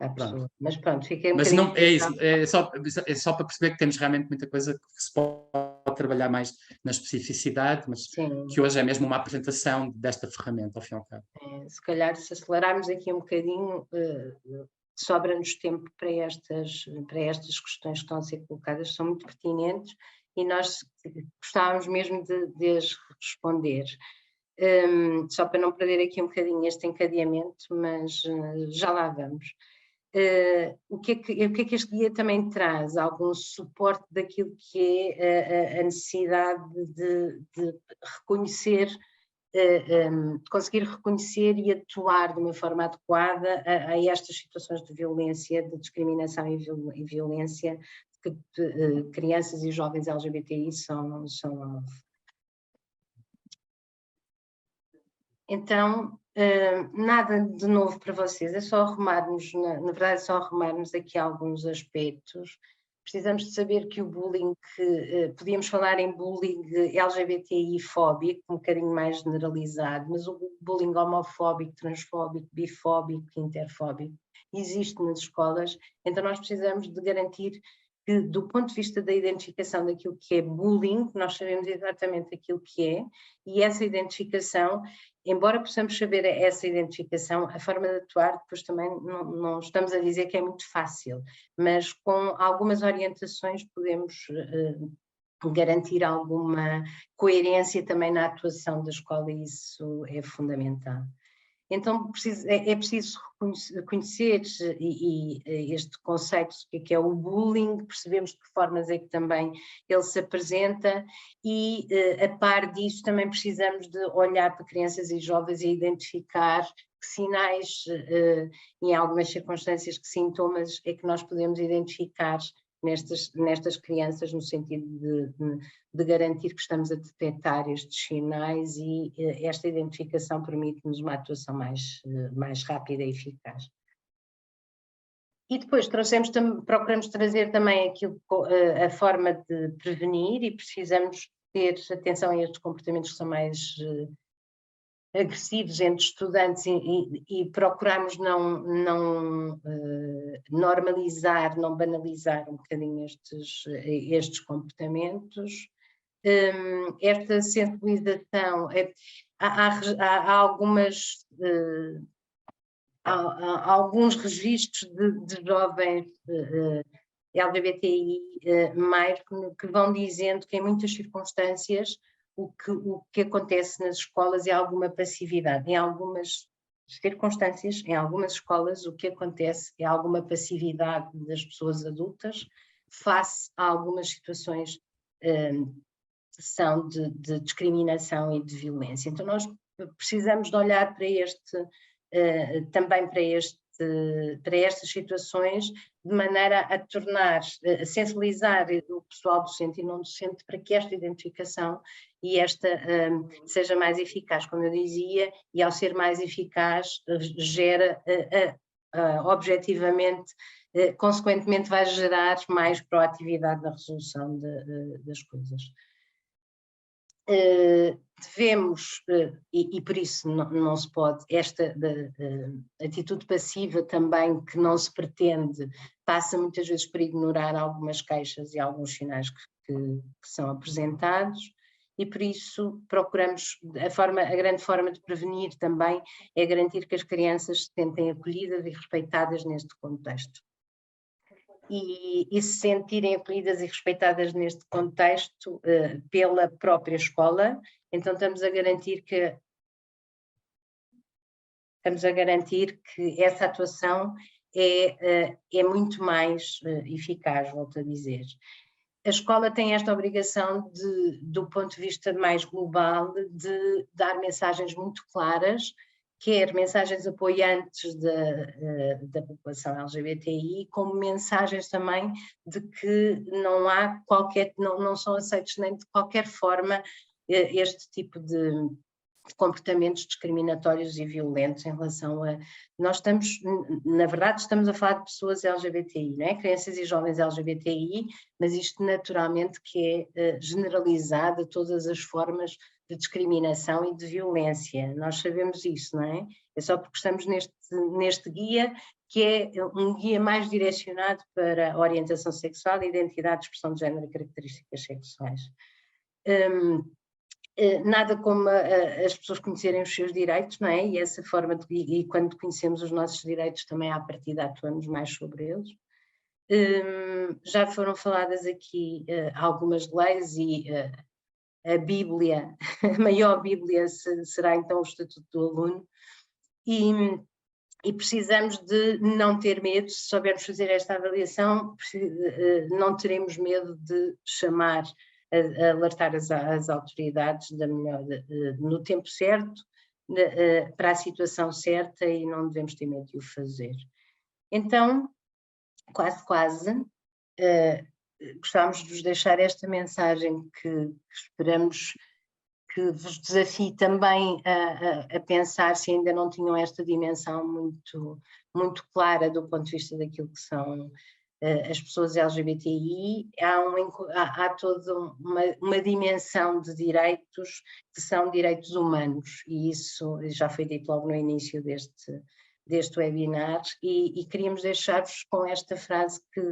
à pessoa. Pronto. Mas pronto, fiquei Mas não, é isso, é só para perceber que temos realmente muita coisa que se pode trabalhar mais na especificidade, mas sim, que hoje é mesmo uma apresentação desta ferramenta, ao fim e ao cabo. Se calhar, se acelerarmos aqui um bocadinho, sobra-nos tempo para estas questões que estão a ser colocadas, são muito pertinentes e nós gostávamos mesmo de as responder. Só para não perder aqui um bocadinho este encadeamento, mas já lá vamos. O que é que este guia também traz? Algum suporte daquilo que é a necessidade de reconhecer, de conseguir reconhecer e atuar de uma forma adequada a estas situações de violência, de discriminação e violência que crianças e jovens LGBTI são alvo. Então, nada de novo para vocês, é só arrumarmos, na verdade é só arrumarmos aqui alguns aspectos. Precisamos de saber que o bullying, podíamos falar em bullying LGBTI fóbico, um bocadinho mais generalizado, mas o bullying homofóbico, transfóbico, bifóbico, interfóbico, existe nas escolas, então nós precisamos de garantir que, do ponto de vista da identificação daquilo que é bullying, nós sabemos exatamente aquilo que é, e essa identificação, embora possamos saber essa identificação, a forma de atuar, depois também não estamos a dizer que é muito fácil, mas com algumas orientações podemos garantir alguma coerência também na atuação da escola e isso é fundamental. Então é preciso conhecer este conceito que é o bullying, percebemos de que formas é que também ele se apresenta e a par disso também precisamos de olhar para crianças e jovens e identificar que sinais, em algumas circunstâncias, que sintomas é que nós podemos identificar nestas crianças, no sentido de garantir que estamos a detectar estes sinais e esta identificação permite-nos uma atuação mais rápida e eficaz. E depois procuramos trazer também a forma de prevenir e precisamos ter atenção a estes comportamentos que são mais agressivos entre estudantes e procuramos não normalizar, não banalizar um bocadinho estes comportamentos. Esta sensibilização, há alguns registros de jovens LGBTI mais que vão dizendo que em muitas circunstâncias o que acontece nas escolas é alguma passividade. Em algumas circunstâncias, em algumas escolas, o que acontece é alguma passividade das pessoas adultas face a algumas situações são de discriminação e de violência. Então nós precisamos de olhar para também para estas situações de maneira a tornar, a sensibilizar o pessoal docente e não docente para que esta identificação e esta seja mais eficaz, como eu dizia, e ao ser mais eficaz gera objetivamente, consequentemente vai gerar mais proatividade na resolução das coisas. Devemos, e por isso não se pode, esta atitude passiva também que não se pretende, passa muitas vezes por ignorar algumas queixas e alguns sinais que são apresentados, e por isso procuramos, a grande forma de prevenir também é garantir que as crianças se sentem acolhidas e respeitadas neste contexto. E se sentirem acolhidas e respeitadas neste contexto pela própria escola, então estamos a garantir que essa atuação é muito mais eficaz, volto a dizer. A escola tem esta obrigação do ponto de vista mais global, de dar mensagens muito claras, quer mensagens apoiantes da população LGBTI, como mensagens também de que não são aceitos nem de qualquer forma este tipo de comportamentos discriminatórios e violentos em relação a... Na verdade, estamos a falar de pessoas LGBTI, não é? Crianças e jovens LGBTI, mas isto naturalmente que é generalizado a todas as formas de discriminação e de violência. Nós sabemos isso, não é? É só porque estamos neste guia, que é um guia mais direcionado para a orientação sexual, identidade, expressão de género e características sexuais. Nada como as pessoas conhecerem os seus direitos, não é? E essa forma e quando conhecemos os nossos direitos também à partida atuamos mais sobre eles. Já foram faladas aqui algumas leis e a Bíblia, a maior Bíblia será então o Estatuto do Aluno, e precisamos de não ter medo, se soubermos fazer esta avaliação, não teremos medo de chamar, alertar as autoridades no tempo certo, para a situação certa, e não devemos ter medo de o fazer. Então, quase, gostávamos de vos deixar esta mensagem que esperamos que vos desafie também a pensar se ainda não tinham esta dimensão muito clara do ponto de vista daquilo que são as pessoas LGBTI. Há toda uma dimensão de direitos que são direitos humanos, e isso já foi dito logo no início deste webinar, e queríamos deixar-vos com esta frase que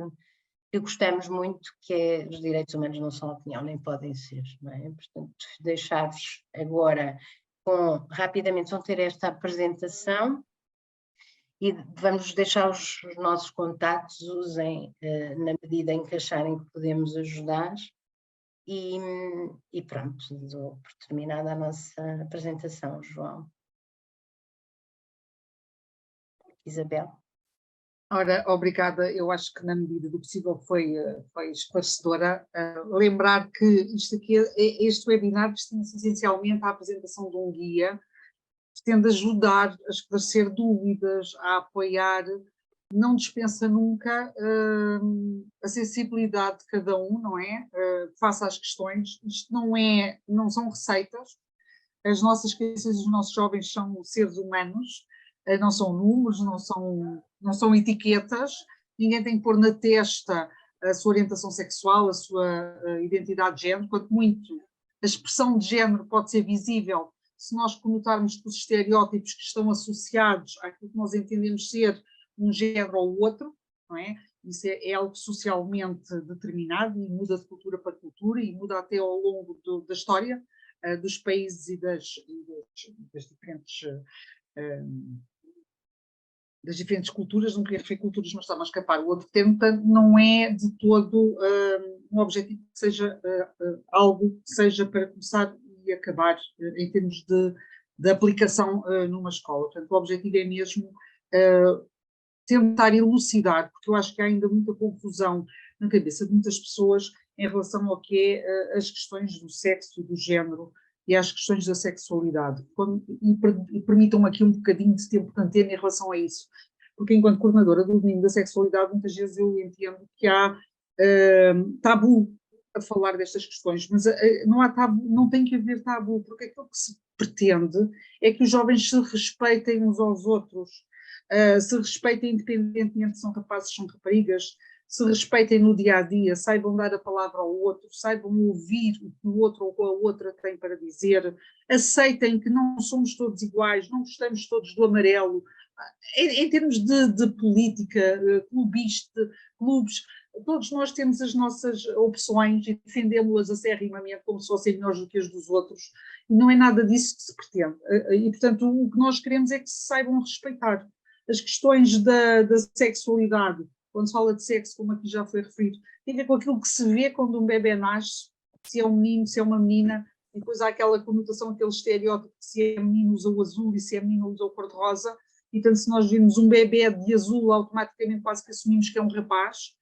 gostamos muito, que é: os direitos humanos não são opinião, nem podem ser, não é? Portanto, deixar-vos agora rapidamente, vão ter esta apresentação, e vamos deixar os nossos contactos, usem na medida em que acharem que podemos ajudar, e pronto, dou por terminada a nossa apresentação, João. Isabel. Ora, obrigada, eu acho que na medida do possível foi esclarecedora. Lembrar que este webinar destina-se essencialmente à apresentação de um guia, pretende ajudar a esclarecer dúvidas, a apoiar, não dispensa nunca a sensibilidade de cada um, não é? Face às questões. Isto não são receitas, as nossas crianças e os nossos jovens são seres humanos, não são números, não são etiquetas, ninguém tem que pôr na testa a sua orientação sexual, a sua identidade de género, quanto muito a expressão de género pode ser visível se nós conotarmos que os estereótipos que estão associados àquilo que nós entendemos ser um género ou outro, não é? Isso é algo socialmente determinado e muda de cultura para cultura e muda até ao longo da história dos países e das diferentes culturas. Não queria referir culturas, mas estava a escapar o outro termo. Portanto, não é de todo um objetivo que seja algo que seja para começar e acabar em termos de aplicação numa escola. Portanto, o objetivo é mesmo tentar elucidar, porque eu acho que há ainda muita confusão na cabeça de muitas pessoas em relação ao que é as questões do sexo e do género e às questões da sexualidade. E permitam-me aqui um bocadinho de tempo de antena em relação a isso, porque enquanto coordenadora do domínio da sexualidade, muitas vezes eu entendo que há tabu a falar destas questões, mas não há tabu, não tem que haver tabu, porque aquilo que se pretende é que os jovens se respeitem uns aos outros, se respeitem independentemente se são rapazes, são raparigas, se respeitem no dia a dia, saibam dar a palavra ao outro, saibam ouvir o que o outro ou a outra tem para dizer, aceitem que não somos todos iguais, não gostamos todos do amarelo. Em termos de política, clubes, todos nós temos as nossas opções e defendemos-las acérrimamente como se fossem melhores do que as dos outros, e não é nada disso que se pretende. E, portanto, o que nós queremos é que se saibam respeitar. As questões da sexualidade, quando se fala de sexo, como aqui já foi referido, tem a ver com aquilo que se vê quando um bebê nasce, se é um menino, se é uma menina, e depois há aquela conotação, aquele estereótipo que se é menino usa o azul e se é menino usa o cor-de-rosa, e portanto se nós vimos um bebê de azul, automaticamente quase que assumimos que é um rapaz,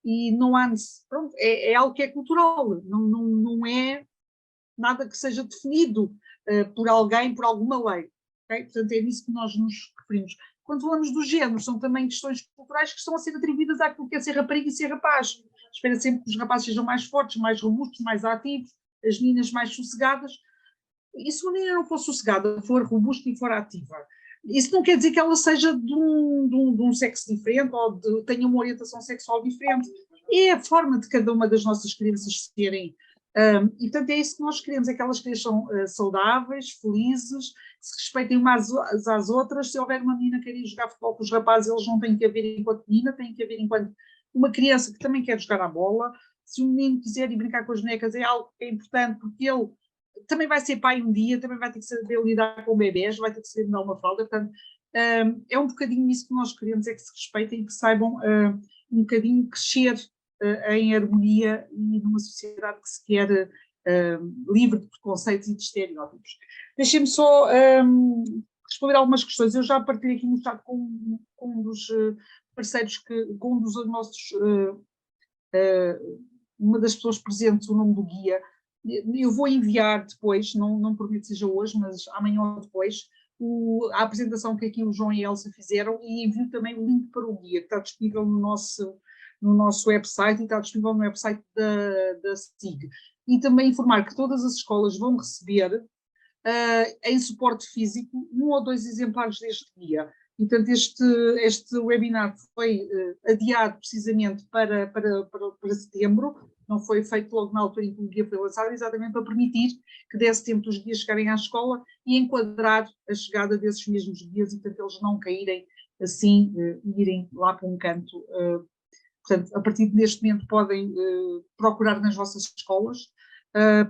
e não há, pronto, é algo que é cultural, não é nada que seja definido por alguém, por alguma lei. Okay? Portanto, é nisso que nós nos referimos. Quando falamos do género, são também questões culturais que estão a ser atribuídas àquilo que é ser rapariga e ser rapaz. Espera sempre que os rapazes sejam mais fortes, mais robustos, mais ativos, as meninas mais sossegadas. E se uma menina não for sossegada, for robusta e for ativa, isso não quer dizer que ela seja de um sexo diferente ou tenha uma orientação sexual diferente. É a forma de cada uma das nossas crianças serem. E portanto é isso que nós queremos, é que elas sejam saudáveis, felizes, se respeitem umas às outras. Se houver uma menina que quer ir jogar futebol com os rapazes, eles não têm que haver enquanto menina, têm que haver enquanto uma criança que também quer jogar a bola. Se um menino quiser ir brincar com as bonecas, é algo que é importante, porque ele também vai ser pai um dia, também vai ter que saber lidar com bebés, vai ter que saber dar uma fralda. Portanto, é um bocadinho isso que nós queremos, é que se respeitem e que saibam um bocadinho crescer em harmonia e numa sociedade que se quer livre de preconceitos e de estereótipos. Deixem-me só responder algumas questões. Eu já partilhei aqui no chat com um dos parceiros, com um dos nossos, uma das pessoas presentes, o nome do guia. Eu vou enviar depois, não prometo que seja hoje, mas amanhã ou depois, a apresentação que aqui o João e a Elsa fizeram, e envio também o link para o guia, que está disponível no nosso website e está disponível no website da SIG. E também informar que todas as escolas vão receber em suporte físico 1 ou 2 exemplares deste guia. E, portanto, este webinar foi adiado precisamente para setembro, não foi feito logo na altura em que o guia foi lançado, exatamente para permitir que desse tempo dos guias chegarem à escola e enquadrar a chegada desses mesmos guias e, portanto, eles não caírem assim e irem lá para um canto. Portanto, a partir deste momento podem procurar nas vossas escolas,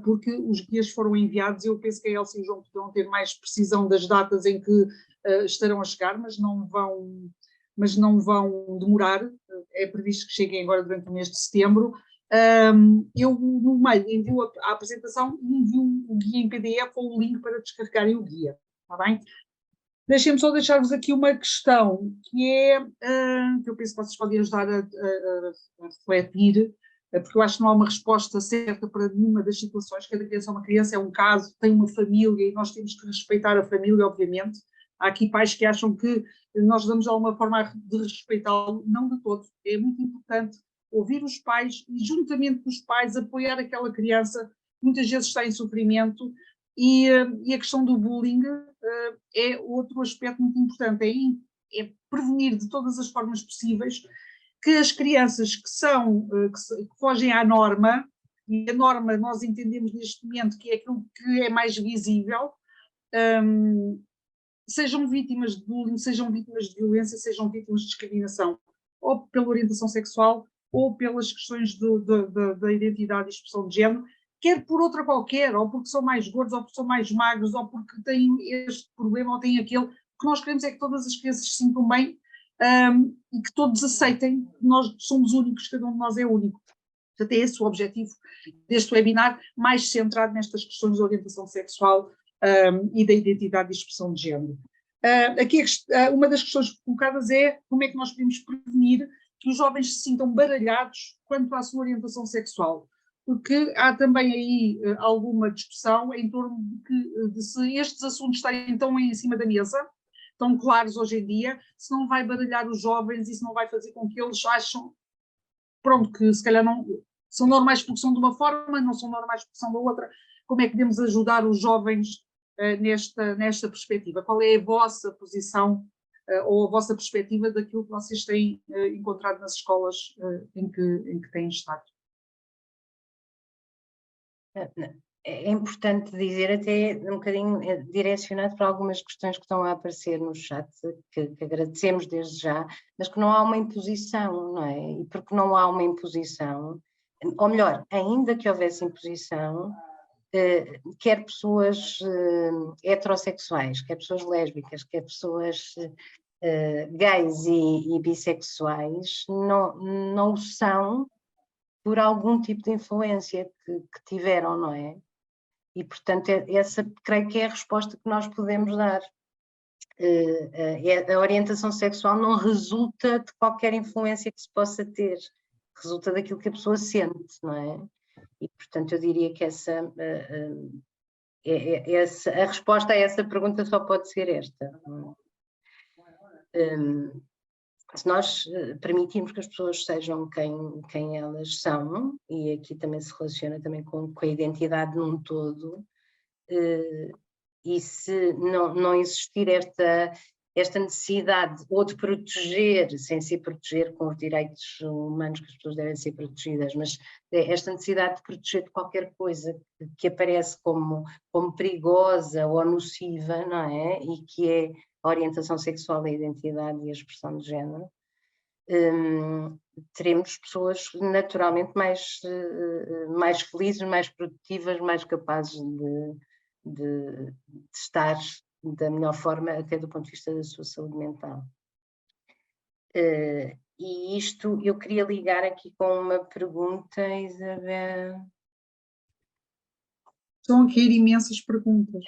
porque os guias foram enviados. Eu penso que a Elsa e o João poderão ter mais precisão das datas em que estarão a chegar, mas não vão demorar. É previsto que cheguem agora durante o mês de setembro. Eu, no meio, envio a apresentação e envio o guia em PDF ou o link para descarregarem o guia. Está bem? Deixem-me só deixar-vos aqui uma questão, que é, que eu penso que vocês podem ajudar a refletir, porque eu acho que não há uma resposta certa para nenhuma das situações. Cada criança é uma criança, é um caso, tem uma família e nós temos que respeitar a família, obviamente. Há aqui pais que acham que nós damos alguma forma de respeitá-lo, não de todos. É muito importante ouvir os pais e, juntamente com os pais, apoiar aquela criança que muitas vezes está em sofrimento. E a questão do bullying é outro aspecto muito importante, é prevenir de todas as formas possíveis que as crianças que fogem à norma, e a norma nós entendemos neste momento que é aquilo que é mais visível, sejam vítimas de bullying, sejam vítimas de violência, sejam vítimas de discriminação, ou pela orientação sexual, ou pelas questões da identidade e expressão de género, quer por outra qualquer, ou porque são mais gordos, ou porque são mais magros, ou porque têm este problema, ou têm aquele. O que nós queremos é que todas as crianças se sintam bem e que todos aceitem que nós somos únicos, cada um de nós é único. Portanto, é esse o objetivo deste webinar, mais centrado nestas questões de orientação sexual e da identidade e expressão de género. Aqui uma das questões colocadas é como é que nós podemos prevenir que os jovens se sintam baralhados quanto à sua orientação sexual, porque há também aí alguma discussão em torno de se estes assuntos estarem tão em cima da mesa, tão claros hoje em dia, se não vai baralhar os jovens e se não vai fazer com que eles acham, pronto, que se calhar não são normais porque são de uma forma, não são normais porque são da outra. Como é que podemos ajudar os jovens nesta perspectiva? Qual é a vossa posição ou a vossa perspectiva daquilo que vocês têm encontrado nas escolas em que têm estado? É importante dizer, até um bocadinho direcionado para algumas questões que estão a aparecer no chat, que agradecemos desde já, mas que não há uma imposição, não é? E porque não há uma imposição, ou melhor, ainda que houvesse imposição, quer pessoas heterossexuais, quer pessoas lésbicas, quer pessoas gays e bissexuais, não são por algum tipo de influência que tiveram, não é? E, portanto, essa creio que é a resposta que nós podemos dar. A orientação sexual não resulta de qualquer influência que se possa ter, resulta daquilo que a pessoa sente, não é? E, portanto, eu diria que a resposta a essa pergunta só pode ser esta. Se nós permitirmos que as pessoas sejam quem elas são, e aqui também se relaciona também com a identidade num todo, e se não existir esta necessidade ou de proteger, sem ser proteger com os direitos humanos que as pessoas devem ser protegidas, mas esta necessidade de proteger de qualquer coisa que aparece como perigosa ou nociva, não é? E que é a orientação sexual, a identidade e a expressão de género, teremos pessoas naturalmente mais felizes, mais produtivas, mais capazes de estar da melhor forma, até do ponto de vista da sua saúde mental. E isto eu queria ligar aqui com uma pergunta, Isabel. Estão a cair imensas perguntas.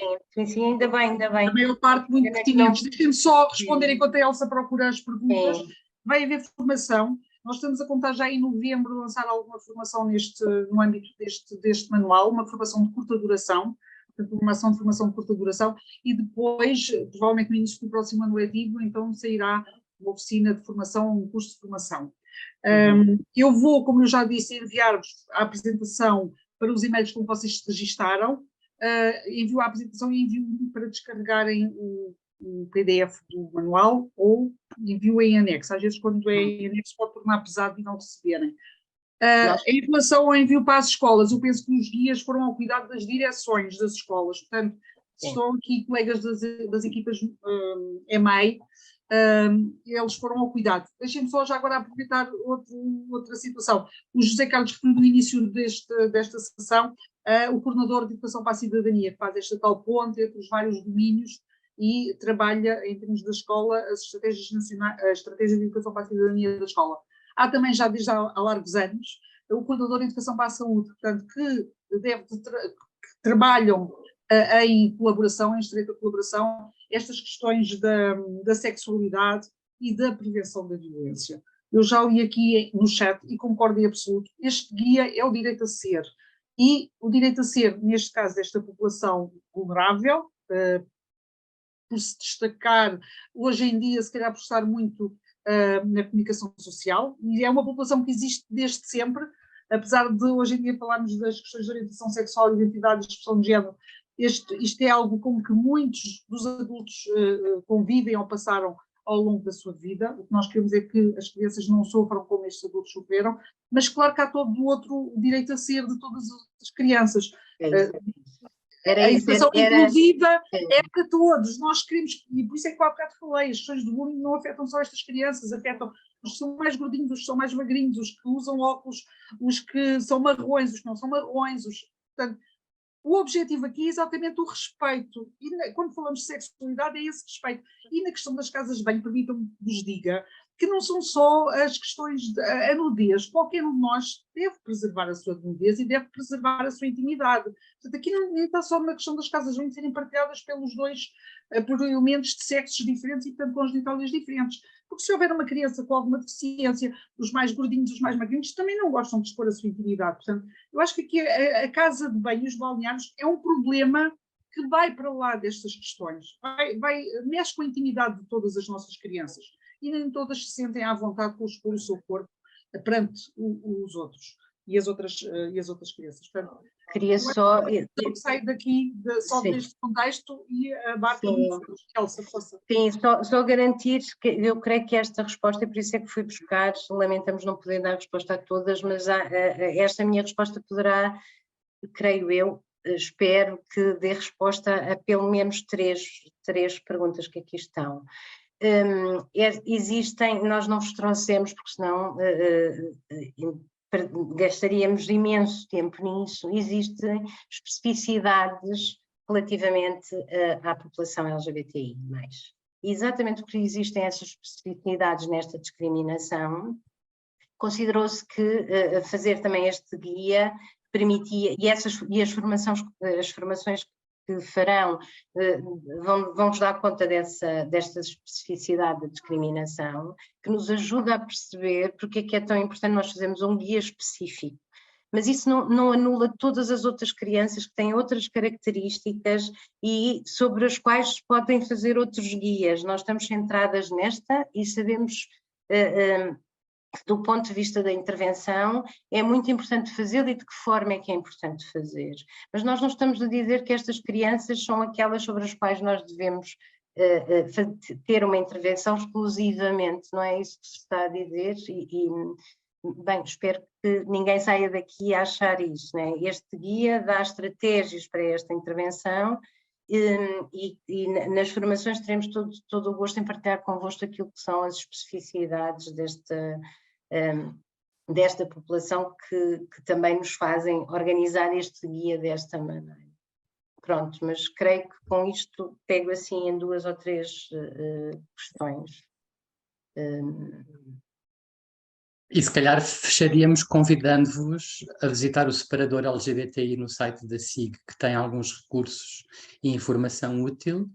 Sim, ainda bem. A maior parte muito pertinentes. Deixem-me só responder enquanto a Elsa procura as perguntas. Sim. Vai haver formação. Nós estamos a contar já em novembro lançar alguma formação no âmbito deste manual, uma formação de curta duração, formação de curta duração, e depois, provavelmente no início do próximo ano letivo, então sairá uma oficina de formação, um curso de formação. Eu vou, como eu já disse, enviar-vos a apresentação para os e-mails como vocês se registaram, envio a apresentação e envio para descarregarem o PDF do manual ou envio em anexo. Às vezes quando é em anexo pode tornar pesado e não receberem. Em relação ao envio para as escolas, eu penso que os guias foram ao cuidado das direções das escolas, portanto, estão aqui colegas das equipas EMEI, eles foram ao cuidado. Deixem-me só já agora aproveitar outra situação. O José Carlos referiu no início desta sessão o coordenador de Educação para a Cidadania, que faz esta tal ponte entre os vários domínios e trabalha, em termos da escola, as estratégias nacionais, a estratégia de Educação para a Cidadania da escola. Há também, já desde há largos anos, o coordenador de Educação para a Saúde, portanto, que trabalham em colaboração, em estreita colaboração, estas questões da sexualidade e da prevenção da violência. Eu já li aqui no chat e concordo em absoluto, este guia é o direito a ser, e o direito a ser, neste caso, desta população vulnerável, por se destacar, hoje em dia, se calhar por estar muito na comunicação social, e é uma população que existe desde sempre, apesar de hoje em dia falarmos das questões de orientação sexual, identidade e expressão de género, isto é algo com que muitos dos adultos convivem ou passaram ao longo da sua vida. O que nós queremos é que as crianças não sofram como estes adultos sofreram, mas claro que há todo o outro direito a ser de todas as crianças. A educação inclusiva é. é para todos. Nós queremos, e por isso é que há bocado falei, as questões do bullying não afetam só estas crianças, afetam os que são mais gordinhos, os que são mais magrinhos, os que usam óculos, os que são marrões, os que não são marrões. Portanto, o objetivo aqui é exatamente o respeito. E quando falamos de sexualidade, é esse respeito. E na questão das casas de banho, permitam-me que vos diga que não são só as questões a nudez. Qualquer um de nós deve preservar a sua nudez e deve preservar a sua intimidade. Portanto, aqui não está só na questão das casas de banho serem partilhadas pelos dois, por elementos de sexos diferentes e, portanto, com genitálias diferentes. Porque se houver uma criança com alguma deficiência, os mais gordinhos, os mais magrinhos, também não gostam de expor a sua intimidade. Portanto, eu acho que aqui a casa de banho, os balneários, é um problema que vai para lá destas questões. Mexe com a intimidade de todas as nossas crianças. E nem todas se sentem à vontade para expor o seu corpo perante os outros e as outras crianças. Portanto, queria só... sair daqui só deste contexto e abarca Elsa, força. Sim, só garantir que eu creio que esta resposta, e por isso é que fui buscar, lamentamos não poder dar resposta a todas, mas esta minha resposta poderá, creio eu, espero que dê resposta a pelo menos três perguntas que aqui estão. Existem, nós não vos trouxemos, porque senão gastaríamos imenso tempo nisso, existem especificidades relativamente à população LGBTI+. Exatamente porque existem essas especificidades nesta discriminação, considerou-se que fazer também este guia permitia, e as formações que farão vão-nos dar conta desta especificidade da discriminação, que nos ajuda a perceber porque é que é tão importante nós fazermos um guia específico. Mas isso não anula todas as outras crianças que têm outras características e sobre as quais se podem fazer outros guias. Nós estamos centradas nesta e sabemos... do ponto de vista da intervenção, é muito importante fazê-lo e de que forma é que é importante fazer. Mas nós não estamos a dizer que estas crianças são aquelas sobre as quais nós devemos ter uma intervenção exclusivamente, não é isso que se está a dizer? Bem, espero que ninguém saia daqui a achar isso, não é? Este guia dá estratégias para esta intervenção e nas formações teremos todo o gosto em partilhar convosco aquilo que são as especificidades desta população que também nos fazem organizar este guia desta maneira. Pronto, mas creio que com isto pego assim em 2 ou 3 questões. E se calhar fecharíamos convidando-vos a visitar o separador LGBTI no site da SIG, que tem alguns recursos e informação útil,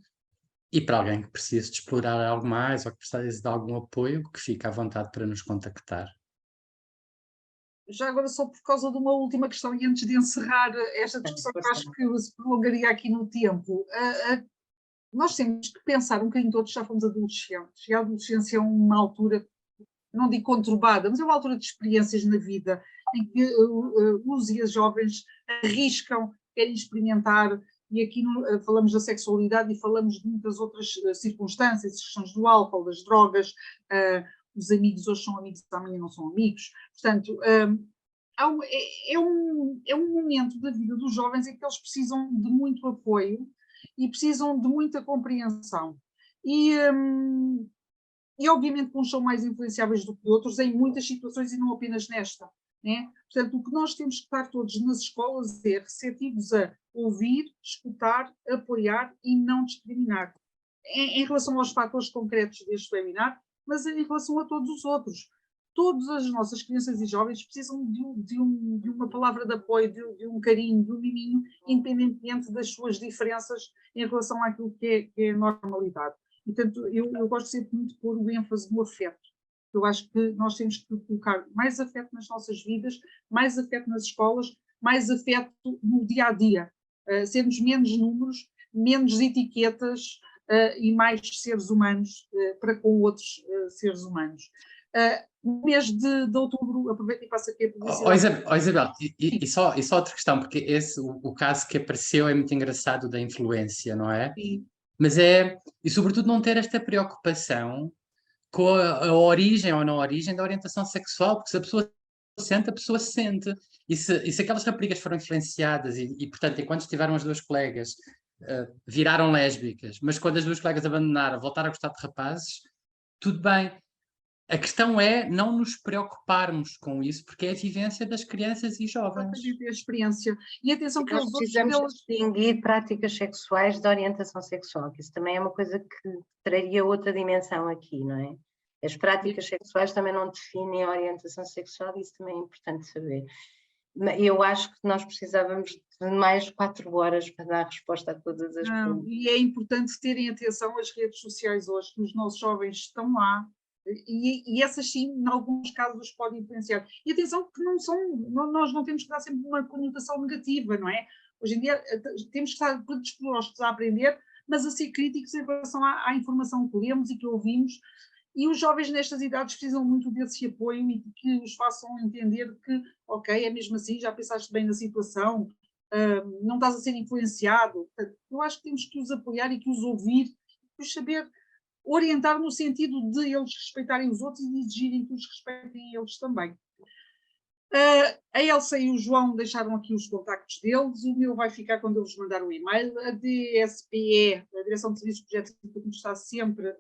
e para alguém que precise de explorar algo mais ou que precise de algum apoio, que fique à vontade para nos contactar. Já agora só por causa de uma última questão e antes de encerrar esta discussão, que acho que se prolongaria aqui no tempo, nós temos que pensar um bocadinho, todos já fomos adolescentes, e a adolescência é uma altura, não digo conturbada, mas é uma altura de experiências na vida, em que os e as jovens arriscam, querem experimentar, e aqui falamos da sexualidade e falamos de muitas outras circunstâncias, as questões do álcool, das drogas, os amigos hoje são amigos, amanhã não são amigos. Portanto, é um momento da vida dos jovens em que eles precisam de muito apoio e precisam de muita compreensão. E obviamente que uns são mais influenciáveis do que outros em muitas situações e não apenas nesta. Né? Portanto, o que nós temos que estar todos nas escolas é receptivos a ouvir, escutar, apoiar e não discriminar. Em relação aos fatores concretos deste webinar, mas em relação a todos os outros. Todas as nossas crianças e jovens precisam de uma palavra de apoio, de um carinho, de um miminho, independentemente das suas diferenças em relação àquilo que é a normalidade. E, portanto, eu gosto sempre muito de pôr o ênfase no afeto. Eu acho que nós temos que colocar mais afeto nas nossas vidas, mais afeto nas escolas, mais afeto no dia-a-dia. Sermos menos números, menos etiquetas, e mais seres humanos para com outros seres humanos. No mês de outubro, aproveito e passo aqui a publicidade. Isabel, e só outra questão, porque o caso que apareceu é muito engraçado da influência, não é? Sim. Mas e sobretudo não ter esta preocupação com a origem ou não origem da orientação sexual, porque se a pessoa sente, a pessoa sente. E se aquelas raparigas foram influenciadas e, portanto, enquanto estiveram as duas colegas, viraram lésbicas, mas quando as duas colegas abandonaram, voltaram a gostar de rapazes, tudo bem. A questão é não nos preocuparmos com isso, porque é a vivência das crianças e jovens. Exatamente, a experiência. E atenção que Nós os outros precisamos deles... distinguir práticas sexuais da orientação sexual, que isso também é uma coisa que traria outra dimensão aqui, não é? As práticas sexuais também não definem a orientação sexual e isso também é importante saber. Eu acho que nós precisávamos de mais 4 horas para dar resposta a todas as perguntas. E é importante terem atenção às redes sociais hoje, que os nossos jovens estão lá, e essas sim, em alguns casos, podem influenciar. E atenção que nós não temos que dar sempre uma conotação negativa, não é? Hoje em dia temos que estar predispostos a aprender, mas a ser críticos em relação à informação que lemos e que ouvimos, e os jovens nestas idades precisam muito desse apoio e que os façam entender que, ok, é mesmo assim, já pensaste bem na situação, não estás a ser influenciado. Eu acho que temos que os apoiar e que os ouvir, e os saber orientar no sentido de eles respeitarem os outros e de exigirem que os respeitem eles também. A Elsa e o João deixaram aqui os contactos deles, o meu vai ficar quando eles mandaram o e-mail. A DSPE, a Direção de Serviços e Projetos, está sempre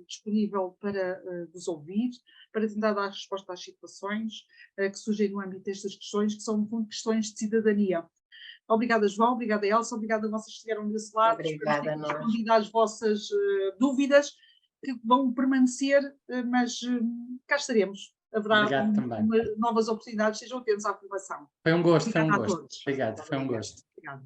disponível para vos ouvir, para tentar dar resposta às situações que surgem no âmbito destas questões, que são, no fundo, questões de cidadania. Obrigada, João, obrigada, Elsa, obrigada a vocês que estiveram desse lado. Obrigada a nós. Respondido às vossas dúvidas, que vão permanecer, mas cá estaremos. Haverá novas oportunidades, sejam atentos à formação. Foi um gosto, Obrigada foi um gosto. a todos. Obrigado, foi um gosto. Obrigada.